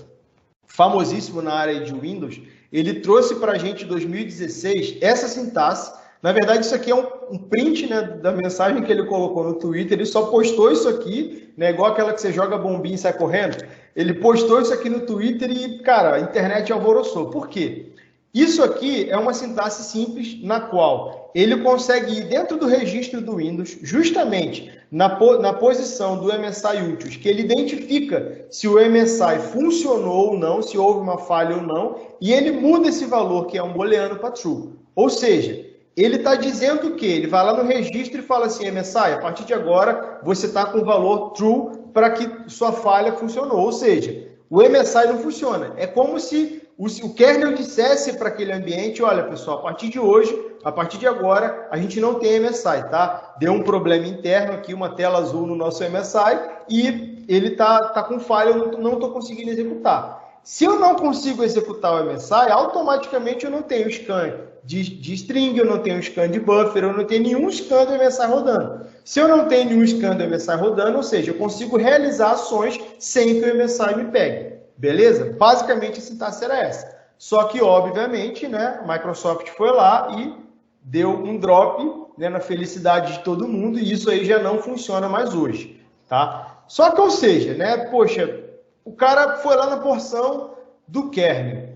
famosíssimo na área de Windows, ele trouxe para a gente em 2016 essa sintaxe. Na verdade, isso aqui é um print, né, da mensagem que ele colocou no Twitter. Ele só postou isso aqui, né, igual aquela que você joga bombinha e sai correndo. Ele postou isso aqui no Twitter e, cara, a internet alvoroçou. Por quê? Isso aqui é uma sintaxe simples na qual ele consegue ir dentro do registro do Windows, justamente na posição do MSI Utils, que ele identifica se o MSI funcionou ou não, se houve uma falha ou não, e ele muda esse valor, que é um booleano, para true. Ou seja, ele está dizendo que ele vai lá no registro e fala assim, MSI, a partir de agora você está com o valor true para que sua falha funcionou. Ou seja, o MSI não funciona. É como se o kernel dissesse para aquele ambiente, olha pessoal, a partir de hoje, a partir de agora, a gente não tem MSI, tá? Deu um problema interno aqui, uma tela azul no nosso MSI e ele tá com falha, eu não estou conseguindo executar. Se eu não consigo executar o MSI, automaticamente eu não tenho scan de string, eu não tenho scan de buffer, eu não tenho nenhum scan do MSI rodando. Se eu não tenho nenhum scan do MSI rodando, ou seja, eu consigo realizar ações sem que o MSI me pegue. Beleza? Basicamente a sintaxe era essa. Só que, obviamente, né, a Microsoft foi lá e deu um drop, né, na felicidade de todo mundo, e isso aí já não funciona mais hoje. Tá? Só que, ou seja, né, poxa, o cara foi lá na porção do kernel.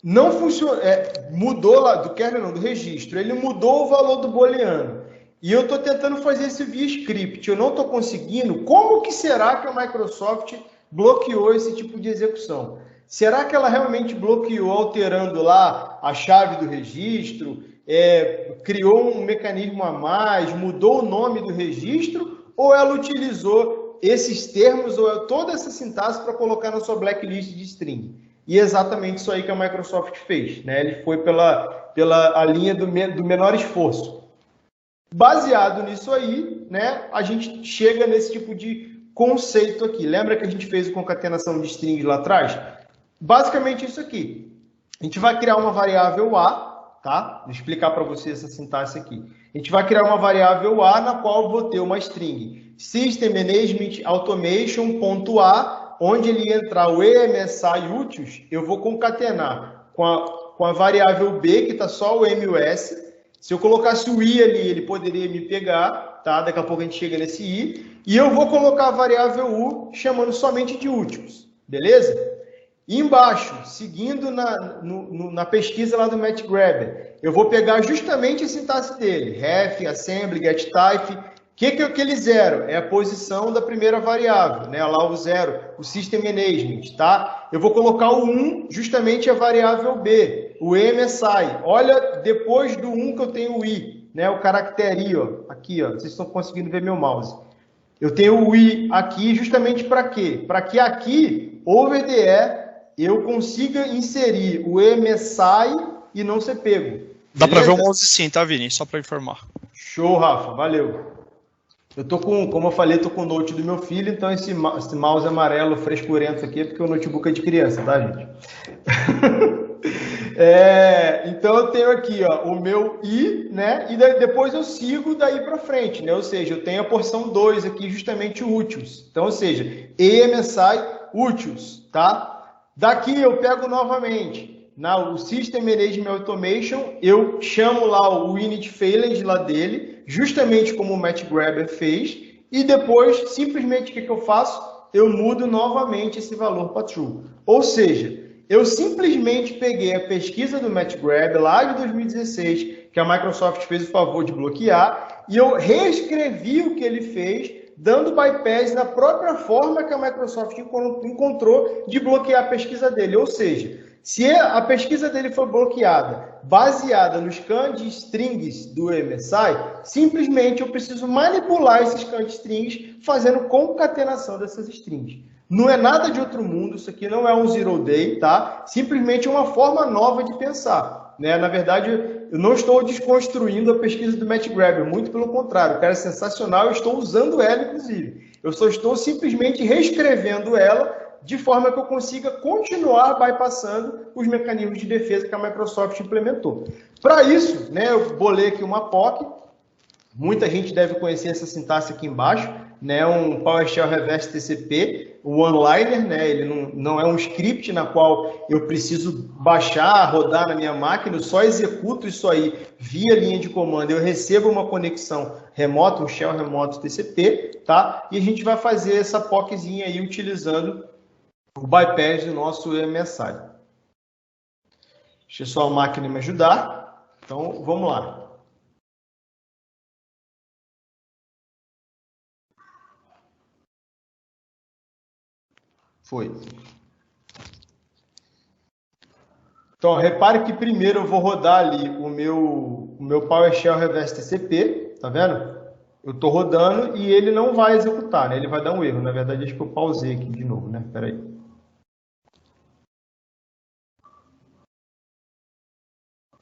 Não funcionou, mudou lá, do kernel não, do registro, ele mudou o valor do booleano. E eu estou tentando fazer isso via script, eu não estou conseguindo. Como que será que a Microsoft bloqueou esse tipo de execução? Será que ela realmente bloqueou alterando lá a chave do registro, criou um mecanismo a mais, mudou o nome do registro, ou ela utilizou esses termos ou toda essa sintaxe para colocar na sua blacklist de string? E é exatamente isso aí que a Microsoft fez, né? Ele foi pela linha do menor esforço. Baseado nisso aí, né, a gente chega nesse tipo de conceito aqui. Lembra que a gente fez a concatenação de strings lá atrás? Basicamente isso aqui. A gente vai criar uma variável A, tá? Vou explicar para você essa sintaxe aqui. A gente vai criar uma variável A na qual eu vou ter uma string System Management Automation.a, onde ele entrar o EMSI úteis, eu vou concatenar com a variável B, que está só o M e o S. Se eu colocasse o I ali, ele poderia me pegar, tá? Daqui a pouco a gente chega nesse I. E eu vou colocar a variável U chamando somente de úteis, beleza? E embaixo, seguindo na pesquisa lá do MatchGrabber, eu vou pegar justamente a sintaxe dele. Ref, assembly, getType. O que ele zero? É a posição da primeira variável, né? Lá o zero, o System Management, tá? Eu vou colocar o 1, justamente a variável B, o MSI. Olha, depois do 1 que eu tenho o I, né? O caractere I, ó. Aqui, ó. Vocês estão conseguindo ver meu mouse. Eu tenho o I aqui justamente para quê? Para que aqui, over the air, eu consiga inserir o MSI e não ser pego. Dá para ver o mouse sim, tá, Vini? Só para informar. Show, Rafa. Valeu. Eu tô com, como eu falei, tô com o note do meu filho, então esse mouse amarelo frescurento aqui é porque o notebook é de criança, tá, gente? Então eu tenho aqui, ó, o meu I, né? E depois eu sigo daí para frente, né? Ou seja, eu tenho a porção 2 aqui, justamente úteis. Então, ou seja, EMSI úteis, tá? Daqui eu pego novamente o System Management Automation, eu chamo lá o init failed lá dele, justamente como o MatchGrabber fez, e depois, simplesmente, o que eu faço? Eu mudo novamente esse valor para true. Ou seja, eu simplesmente peguei a pesquisa do MatchGrabber lá de 2016, que a Microsoft fez o favor de bloquear, e eu reescrevi o que ele fez, dando bypass na própria forma que a Microsoft encontrou de bloquear a pesquisa dele. Ou seja, se a pesquisa dele foi bloqueada baseada nos cant strings do MSI, simplesmente eu preciso manipular esses cant strings fazendo concatenação dessas strings. Não é nada de outro mundo, isso aqui não é um zero day, tá? Simplesmente uma forma nova de pensar, né? Na verdade, eu não estou desconstruindo a pesquisa do MatchGrabber, muito pelo contrário, o cara é sensacional, eu estou usando ela, inclusive. Eu só estou simplesmente reescrevendo ela de forma que eu consiga continuar bypassando os mecanismos de defesa que a Microsoft implementou. Para isso, né, eu bolei aqui uma POC, muita gente deve conhecer essa sintaxe aqui embaixo, né, um PowerShell Reverse TCP, o one-liner, né, ele não é um script na qual eu preciso baixar, rodar na minha máquina, eu só executo isso aí via linha de comando, eu recebo uma conexão remota, um shell remoto TCP, tá? E a gente vai fazer essa POCzinha aí utilizando o bypass do nosso MSI. Deixa só a máquina me ajudar. Então, vamos lá. Foi. Então, repare que primeiro eu vou rodar ali o meu PowerShell Reverse TCP, tá vendo? Eu estou rodando e ele não vai executar, né? Ele vai dar um erro. Na verdade, acho que eu pausei aqui de novo, né? Espera aí.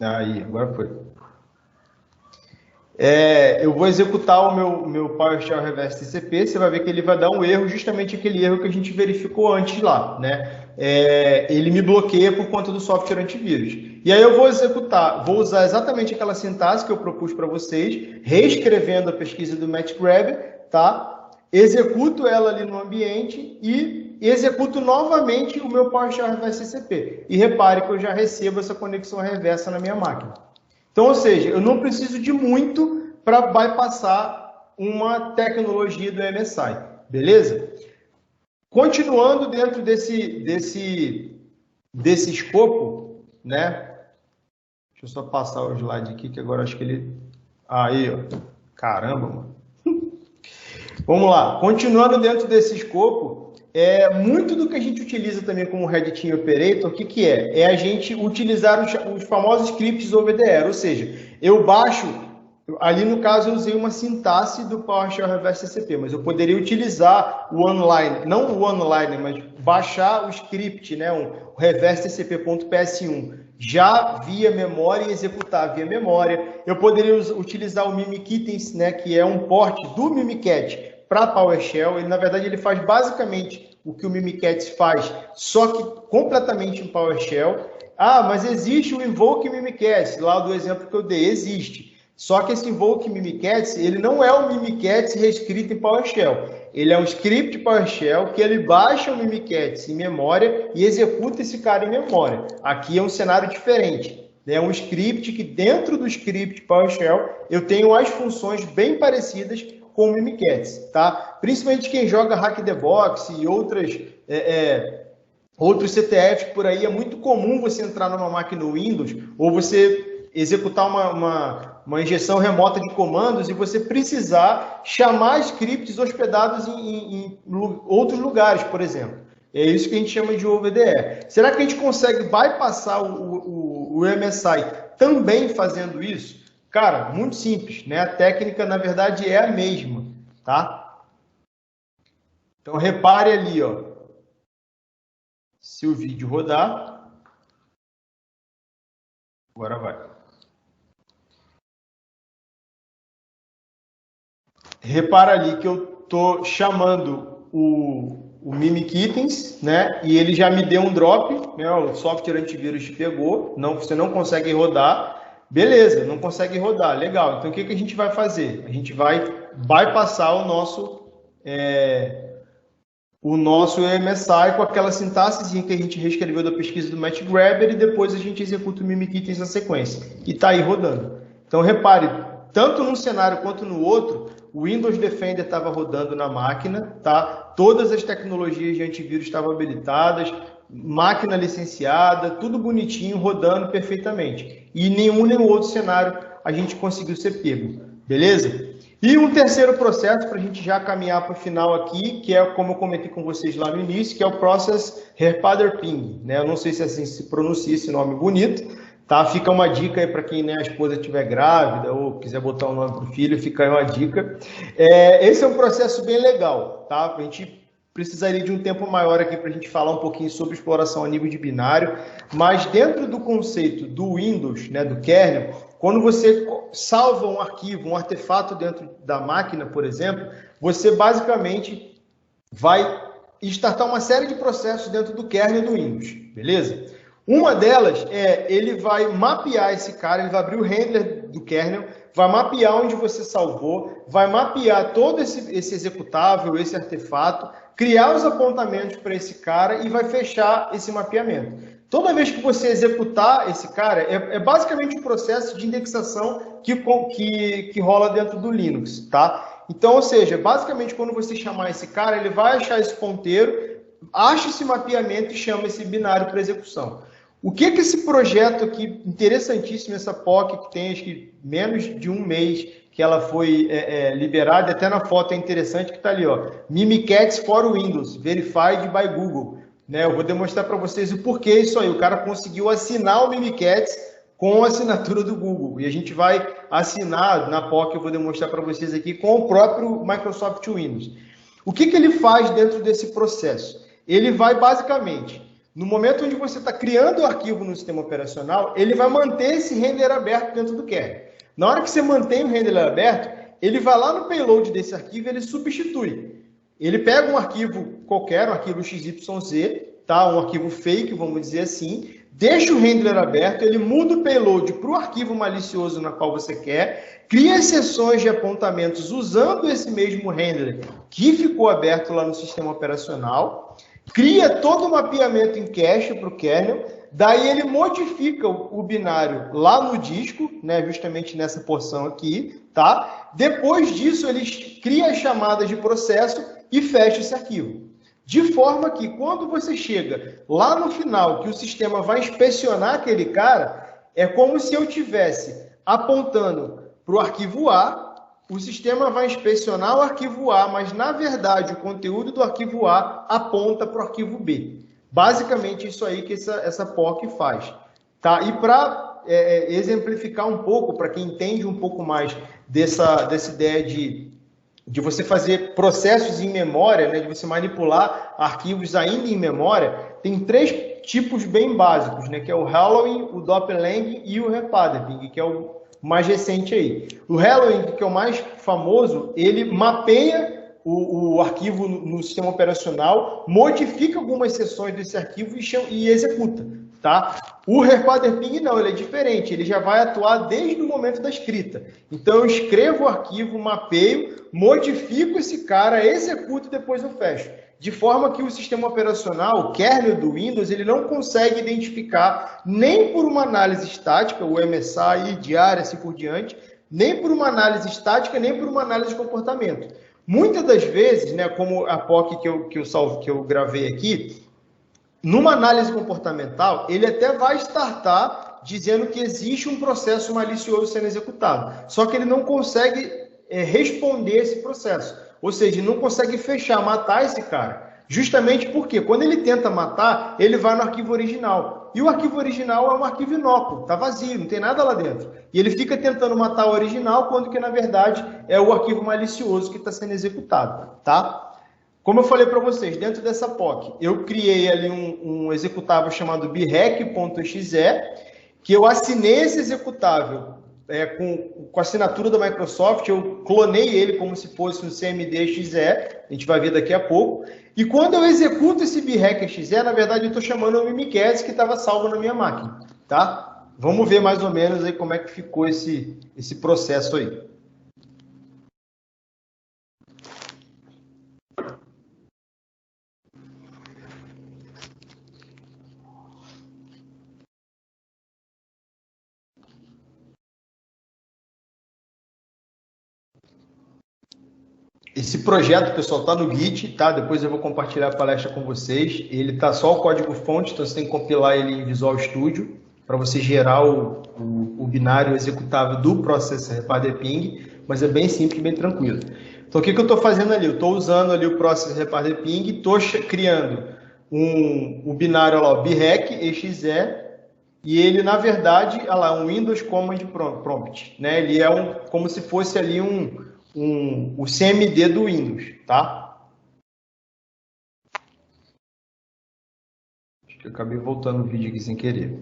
Aí, agora foi. Eu vou executar o meu PowerShell Reverse TCP, você vai ver que ele vai dar um erro, justamente aquele erro que a gente verificou antes lá, né? Ele me bloqueia por conta do software antivírus. E aí eu vou executar, vou usar exatamente aquela sintaxe que eu propus para vocês, reescrevendo a pesquisa do MatchGrabber, tá? Executo ela ali no ambiente e executo novamente o meu PowerShell Reverse TCP. E repare que eu já recebo essa conexão reversa na minha máquina. Então, ou seja, eu não preciso de muito para bypassar uma tecnologia do MSI, beleza? Continuando dentro desse escopo, né? Deixa eu só passar o slide aqui, que agora acho que ele... Aí, ó. Caramba, mano. Vamos lá. Continuando dentro desse escopo, muito do que a gente utiliza também como Red Team Operator, o que é? É a gente utilizar os famosos scripts over the air, ou seja, eu baixo Ali, no caso, eu usei uma sintaxe do PowerShell Reverse TCP, mas eu poderia utilizar o online, não o online, mas baixar o script, né, o reverse TCP.ps1, já via memória e executar via memória. Eu poderia utilizar o Mimikitties, né, que é um port do Mimikatz para PowerShell. Ele, na verdade, ele faz basicamente o que o Mimikatz faz, só que completamente em PowerShell. Ah, mas existe o Invoke Mimikatz, lá do exemplo que eu dei, existe. Só que esse Invoke Mimikatz, ele não é o Mimikatz reescrito em PowerShell. Ele é um script PowerShell que ele baixa o Mimikatz em memória e executa esse cara em memória. Aqui é um cenário diferente. É um script que dentro do script PowerShell eu tenho as funções bem parecidas com o Mimikatz, tá? Principalmente quem joga Hack the Box e outros CTFs por aí, é muito comum você entrar numa máquina Windows ou você executar uma injeção remota de comandos e você precisar chamar scripts hospedados em outros lugares, por exemplo. É isso que a gente chama de OVDE. Será que a gente consegue bypassar o MSI também fazendo isso? Cara, muito simples, né? A técnica, na verdade, é a mesma, tá? Então, repare ali, ó. Se o vídeo rodar, agora vai. Repara ali que eu estou chamando o Mimikitties, né? E ele já me deu um drop, né? O software antivírus te pegou, você não consegue rodar. Beleza, não consegue rodar, legal. Então o que a gente vai fazer? A gente vai bypassar o nosso MSI com aquela sintaxezinha que a gente reescreveu da pesquisa do Matt Grabber e depois a gente executa o Mimikitties na sequência. E está aí rodando. Então repare, tanto num cenário quanto no outro, o Windows Defender estava rodando na máquina, tá? Todas as tecnologias de antivírus estavam habilitadas, máquina licenciada, tudo bonitinho, rodando perfeitamente. E nenhum nem outro cenário a gente conseguiu ser pego, beleza? E um terceiro processo, para a gente já caminhar para o final aqui, que é como eu comentei com vocês lá no início, que é o Process Herpader-Ping, né? Eu não sei se assim se pronuncia esse nome bonito, tá? Fica uma dica aí para quem, né, a esposa estiver grávida ou quiser botar um nome para o filho, fica aí uma dica. Esse é um processo bem legal, tá? A gente precisaria de um tempo maior aqui para a gente falar um pouquinho sobre exploração a nível de binário, mas dentro do conceito do Windows, né, do kernel, quando você salva um arquivo, um artefato dentro da máquina, por exemplo, você basicamente vai startar uma série de processos dentro do kernel do Windows, beleza? Uma delas ele vai mapear esse cara, ele vai abrir o handler do kernel, vai mapear onde você salvou, vai mapear todo esse executável, esse artefato, criar os apontamentos para esse cara e vai fechar esse mapeamento. Toda vez que você executar esse cara, é basicamente um processo de indexação que rola dentro do Linux, tá? Então, ou seja, basicamente quando você chamar esse cara, ele vai achar esse ponteiro, acha esse mapeamento e chama esse binário para execução. O que esse projeto aqui, interessantíssimo, essa POC, que tem acho que menos de um mês que ela foi liberada, até na foto é interessante que está ali, ó, Mimikatz for Windows, Verified by Google. Né, eu vou demonstrar para vocês o porquê isso aí. O cara conseguiu assinar o Mimikatz com a assinatura do Google. E a gente vai assinar na POC, eu vou demonstrar para vocês aqui, com o próprio Microsoft Windows. O que ele faz dentro desse processo? Ele vai basicamente, no momento onde você está criando o arquivo no sistema operacional, ele vai manter esse render aberto dentro do kernel. Na hora que você mantém o render aberto, ele vai lá no payload desse arquivo e ele substitui. Ele pega um arquivo qualquer, um arquivo XYZ, tá? Um arquivo fake, vamos dizer assim, deixa o handler aberto, ele muda o payload para o arquivo malicioso na qual você quer, cria sessões de apontamentos usando esse mesmo handler que ficou aberto lá no sistema operacional, cria todo o mapeamento em cache para o kernel, daí ele modifica o binário lá no disco, né, justamente nessa porção aqui, tá? Depois disso, ele cria as chamadas de processo e fecha esse arquivo. De forma que, quando você chega lá no final, que o sistema vai inspecionar aquele cara, é como se eu estivesse apontando para o arquivo A, o sistema vai inspecionar o arquivo A, mas, na verdade, o conteúdo do arquivo A aponta para o arquivo B. Basicamente, isso aí que essa POC faz. Tá? E para exemplificar um pouco, para quem entende um pouco mais dessa ideia de você fazer processos em memória, né, de você manipular arquivos ainda em memória, tem 3 tipos bem básicos, né, que é o Halloween, o Doppeleng e o Repaderping, que é o mais recente aí. O Halloween, que é o mais famoso, ele mapeia o arquivo no sistema operacional, modifica algumas seções desse arquivo e executa. Tá? O Repaderping não, ele é diferente, ele já vai atuar desde o momento da escrita. Então eu escrevo o arquivo, mapeio, modifico esse cara, executo e depois eu fecho. De forma que o sistema operacional, o kernel do Windows, ele não consegue identificar nem por uma análise estática, o MSI, diária, assim por diante, nem por uma análise estática, nem por uma análise de comportamento. Muitas das vezes, né, como a POC que eu gravei aqui, numa análise comportamental, ele até vai startar dizendo que existe um processo malicioso sendo executado, só que ele não consegue responder esse processo, ou seja, não consegue fechar, matar esse cara. Justamente porque quando ele tenta matar, ele vai no arquivo original. E o arquivo original é um arquivo inócuo, está vazio, não tem nada lá dentro. E ele fica tentando matar o original, quando que na verdade é o arquivo malicioso que está sendo executado, tá? Como eu falei para vocês, dentro dessa POC, eu criei ali um executável chamado brec.exe, que eu assinei esse executável com a assinatura da Microsoft, eu clonei ele como se fosse um cmd.exe, a gente vai ver daqui a pouco, e quando eu executo esse brec.exe, na verdade eu estou chamando o Mimikatz que estava salvo na minha máquina, tá? Vamos ver mais ou menos aí como é que ficou esse processo aí. Esse projeto, pessoal, está no Git, tá? Depois eu vou compartilhar a palestra com vocês. Ele tá só o código-fonte, então você tem que compilar ele em Visual Studio para você gerar o binário executável do Processor Repaderping, mas é bem simples, bem tranquilo. Então, o que eu estou fazendo ali? Eu estou usando ali o Processor Repaderping, estou criando o binário lá, o brec.exe, e ele, na verdade, olha lá, um Windows Command Prompt, né? Ele é como se fosse ali o CMD do Windows, tá? Acho que eu acabei voltando o vídeo aqui sem querer.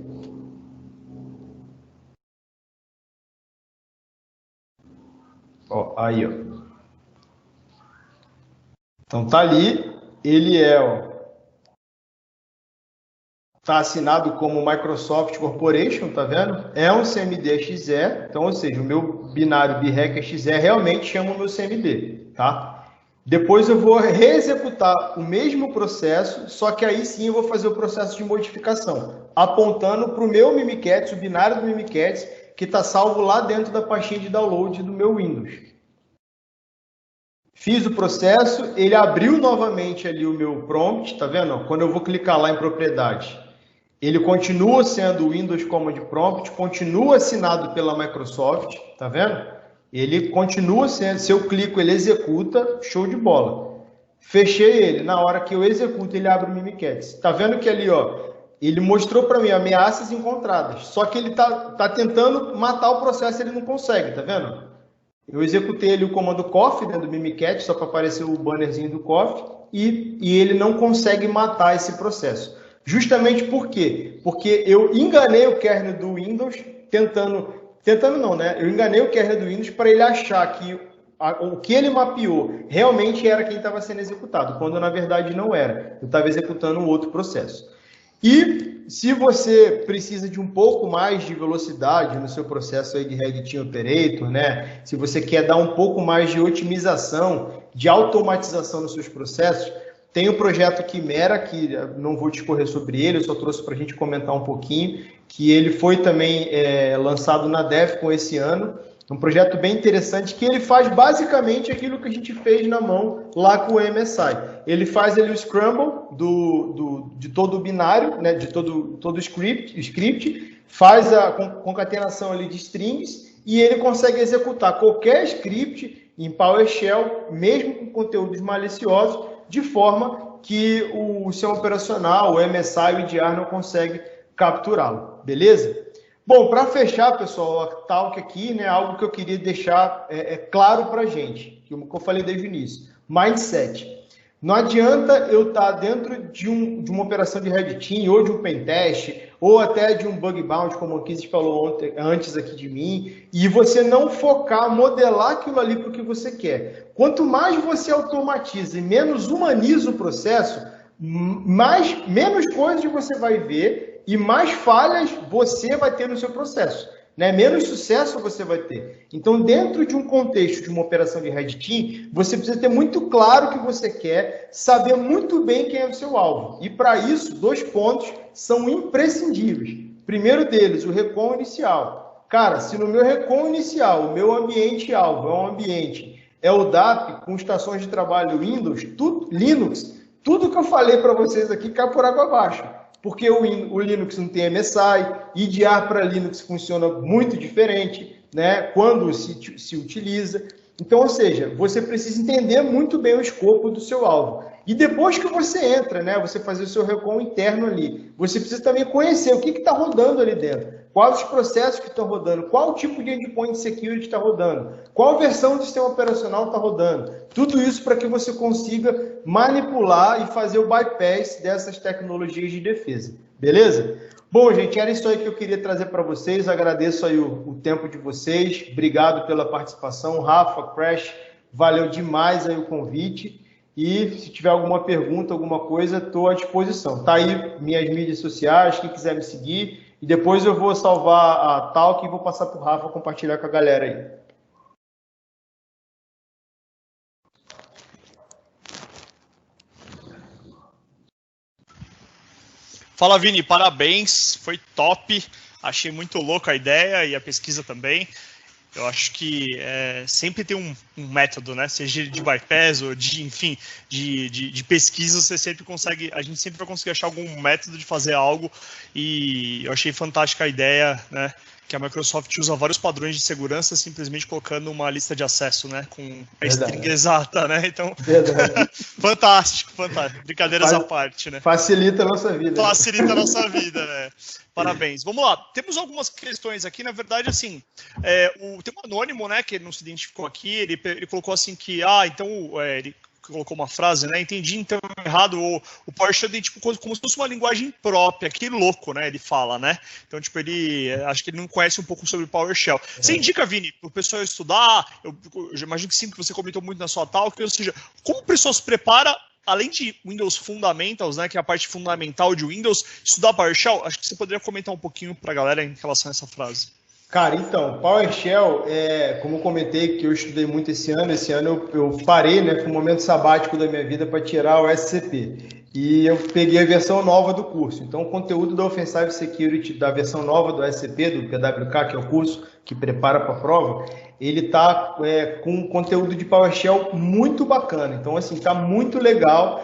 Ó, aí, ó. Então tá ali, ele tá assinado como Microsoft Corporation, tá vendo? É um CMD.exe, então, ou seja, o meu binário brec.exe realmente chama o meu CMD, tá? Depois eu vou reexecutar o mesmo processo, só que aí sim eu vou fazer o processo de modificação, apontando para o meu Mimikatz, o binário do Mimikatz, que está salvo lá dentro da pastinha de download do meu Windows. Fiz o processo, ele abriu novamente ali o meu prompt, tá vendo? Quando eu vou clicar lá em propriedade, ele continua sendo o Windows Command Prompt, continua assinado pela Microsoft, tá vendo? Ele continua sendo, se eu clico, ele executa, show de bola. Fechei ele, na hora que eu executo, ele abre o Mimikatz. Tá vendo que ali, ó, ele mostrou para mim ameaças encontradas, só que ele tá tentando matar o processo, ele não consegue, tá vendo? Eu executei ali o comando cof dentro do Mimikatz, só para aparecer o bannerzinho do cof, e ele não consegue matar esse processo. Justamente por quê? Porque eu enganei o kernel do Windows, tentando não, né? Eu enganei o kernel do Windows para ele achar que o que ele mapeou realmente era quem estava sendo executado, quando na verdade não era. Eu estava executando um outro processo. E se você precisa de um pouco mais de velocidade no seu processo aí de Red Team Operator, né? Se você quer dar um pouco mais de otimização, de automatização nos seus processos, tem o projeto Quimera, que não vou discorrer sobre ele, eu só trouxe para a gente comentar um pouquinho, que ele foi também lançado na DEFCON esse ano. Um projeto bem interessante, que ele faz basicamente aquilo que a gente fez na mão lá com o MSI. Ele faz ali o scramble de todo o binário, né, de todo o script, faz a concatenação ali de strings e ele consegue executar qualquer script em PowerShell, mesmo com conteúdos maliciosos, de forma que o sistema operacional, o MSI e o EDR não consegue capturá-lo. Beleza? Bom, para fechar, pessoal, a talk aqui, né, algo que eu queria deixar claro para a gente, que eu falei desde o início, mindset. Não adianta eu estar dentro de uma operação de Red Team, ou de um pentest, ou até de um bug bounty, como o Kiss falou antes aqui de mim, e você não focar, modelar aquilo ali para o que você quer. Quanto mais você automatiza e menos humaniza o processo, menos coisas você vai ver e mais falhas você vai ter no seu processo, né? Menos sucesso você vai ter. Então, dentro de um contexto de uma operação de Red Team, você precisa ter muito claro o que você quer, saber muito bem quem é o seu alvo. E para isso, 2 pontos são imprescindíveis. Primeiro deles, o recon inicial. Cara, se no meu recon inicial, o meu ambiente-alvo é um ambiente LDAP com estações de trabalho Windows, Linux, tudo que eu falei para vocês aqui cai por água abaixo. Porque o Linux não tem MSI, IDR para Linux funciona muito diferente, né, quando se utiliza. Então, ou seja, você precisa entender muito bem o escopo do seu alvo. E depois que você entra, né, você fazer o seu recon interno ali, você precisa também conhecer o que está rodando ali dentro. Quais os processos que estão rodando, qual tipo de endpoint security está rodando, qual versão do sistema operacional está rodando. Tudo isso para que você consiga manipular e fazer o bypass dessas tecnologias de defesa. Beleza? Bom, gente, era isso aí que eu queria trazer para vocês. Agradeço aí o tempo de vocês. Obrigado pela participação. Rafa, Crash, valeu demais aí o convite. E se tiver alguma pergunta, alguma coisa, estou à disposição. Tá aí minhas mídias sociais, quem quiser me seguir. E depois eu vou salvar a talk e vou passar para o Rafa compartilhar com a galera aí. Fala, Vini, parabéns, foi top. Achei muito louca a ideia e a pesquisa também. Eu acho que sempre tem um método, né? Seja de bypass ou de, enfim, de pesquisa, você sempre consegue, a gente sempre vai conseguir achar algum método de fazer algo. E eu achei fantástica a ideia, né? Que a Microsoft usa vários padrões de segurança simplesmente colocando uma lista de acesso, né? Com a string exata, né? Então, fantástico. Brincadeiras à parte, né? Facilita a nossa vida. Facilita a nossa vida, né? Parabéns. Vamos lá. Temos algumas questões aqui. Na verdade, assim, tem um anônimo, né, que ele não se identificou aqui. Ele colocou assim que, então, ele colocou uma frase, né? Entendi então errado. O PowerShell tem tipo como se fosse uma linguagem própria. Que louco, né? Ele fala, né? Então, tipo, acho que ele não conhece um pouco sobre o PowerShell. Você indica, Vini, para o pessoal estudar? Eu imagino que sim, que você comentou muito na sua talk. Ou seja, como o pessoal se prepara? Além de Windows Fundamentals, né, que é a parte fundamental de Windows, estudar PowerShell, acho que você poderia comentar um pouquinho para a galera em relação a essa frase. Cara, então, PowerShell, como eu comentei que eu estudei muito esse ano eu parei, né, foi um momento sabático da minha vida para tirar o SCP. E eu peguei a versão nova do curso. Então, o conteúdo da Offensive Security, da versão nova do SCP, do PWK, que é o curso que prepara para a prova, ele está com um conteúdo de PowerShell muito bacana. Então, assim, está muito legal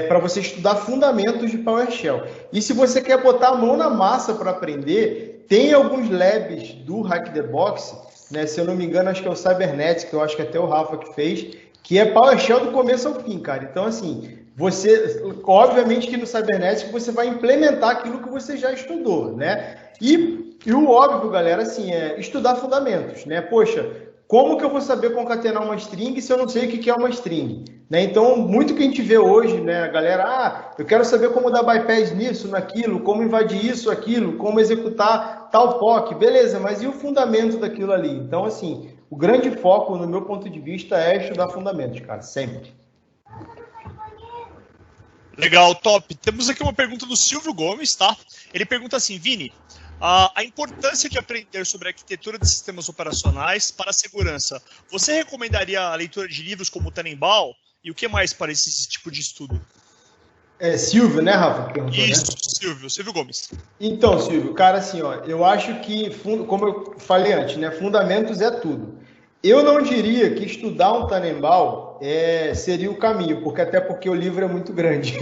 para você estudar fundamentos de PowerShell. E se você quer botar a mão na massa para aprender, tem alguns labs do Hack the Box, né? Se eu não me engano, acho que é o Cybernet, que eu acho que até o Rafa que fez, que é PowerShell do começo ao fim, cara. Então, assim, obviamente que no Cybernet você vai implementar aquilo que você já estudou, né? E o óbvio, galera, assim, é estudar fundamentos, né? Poxa, como que eu vou saber concatenar uma string se eu não sei o que é uma string? Né? Então, muito que a gente vê hoje, né, a galera, eu quero saber como dar bypass nisso, naquilo, como invadir isso, aquilo, como executar tal POC, beleza, mas e o fundamento daquilo ali? Então, assim, o grande foco, no meu ponto de vista, é estudar fundamentos, cara, sempre. Legal, top. Temos aqui uma pergunta do Silvio Gomes, tá? Ele pergunta assim, Vini, a importância de aprender sobre a arquitetura de sistemas operacionais para a segurança. Você recomendaria a leitura de livros como o Tannenbaum? E o que mais para esse tipo de estudo? Silvio, né, Rafa? Isso, né? Silvio Gomes. Então, Silvio, cara, assim, ó, eu acho que, como eu falei antes, né, fundamentos é tudo. Eu não diria que estudar um Tannenbaum seria o caminho, até porque o livro é muito grande.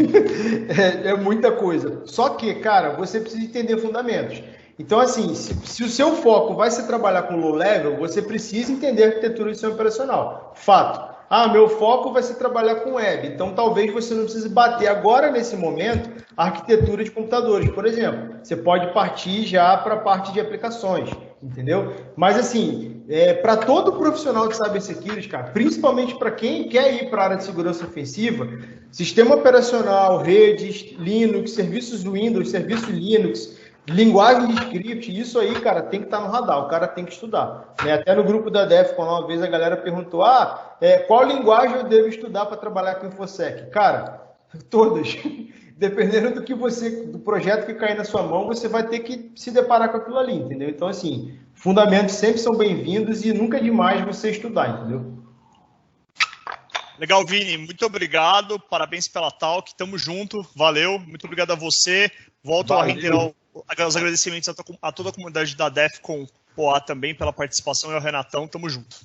é muita coisa. Só que, cara, você precisa entender fundamentos. Então, assim, se o seu foco vai ser trabalhar com low level, você precisa entender a arquitetura do sistema operacional. Fato. meu foco vai ser trabalhar com web. Então, talvez você não precise bater agora, nesse momento, a arquitetura de computadores, por exemplo. Você pode partir já para a parte de aplicações, entendeu? Mas, assim, para todo profissional de cybersecurity, cara, principalmente para quem quer ir para a área de segurança ofensiva, sistema operacional, redes, Linux, serviços Windows, serviços Linux, linguagem de script, isso aí, cara, tem que estar no radar, o cara tem que estudar. Até no grupo da Defcon, uma vez a galera perguntou, qual linguagem eu devo estudar para trabalhar com InfoSec? Cara, todas. Dependendo do projeto que cair na sua mão, você vai ter que se deparar com aquilo ali, entendeu? Então, assim, fundamentos sempre são bem-vindos e nunca é demais você estudar, entendeu? Legal, Vini, muito obrigado, parabéns pela talk, tamo junto, valeu, muito obrigado a você, volto a render os agradecimentos a toda a comunidade da Defcon Poá também pela participação e ao Renatão, tamo junto.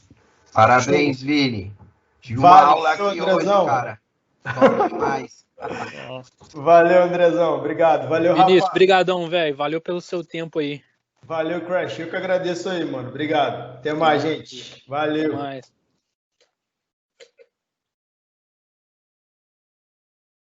Parabéns, Vini. Tive uma aula aqui Andrezão. Hoje, cara. Top demais. Valeu, Andrezão, obrigado, valeu, Rafa. Vinícius, brigadão, velho, valeu pelo seu tempo aí. Valeu, Crash, eu que agradeço aí, mano, obrigado. Até mais, gente, valeu. Até mais.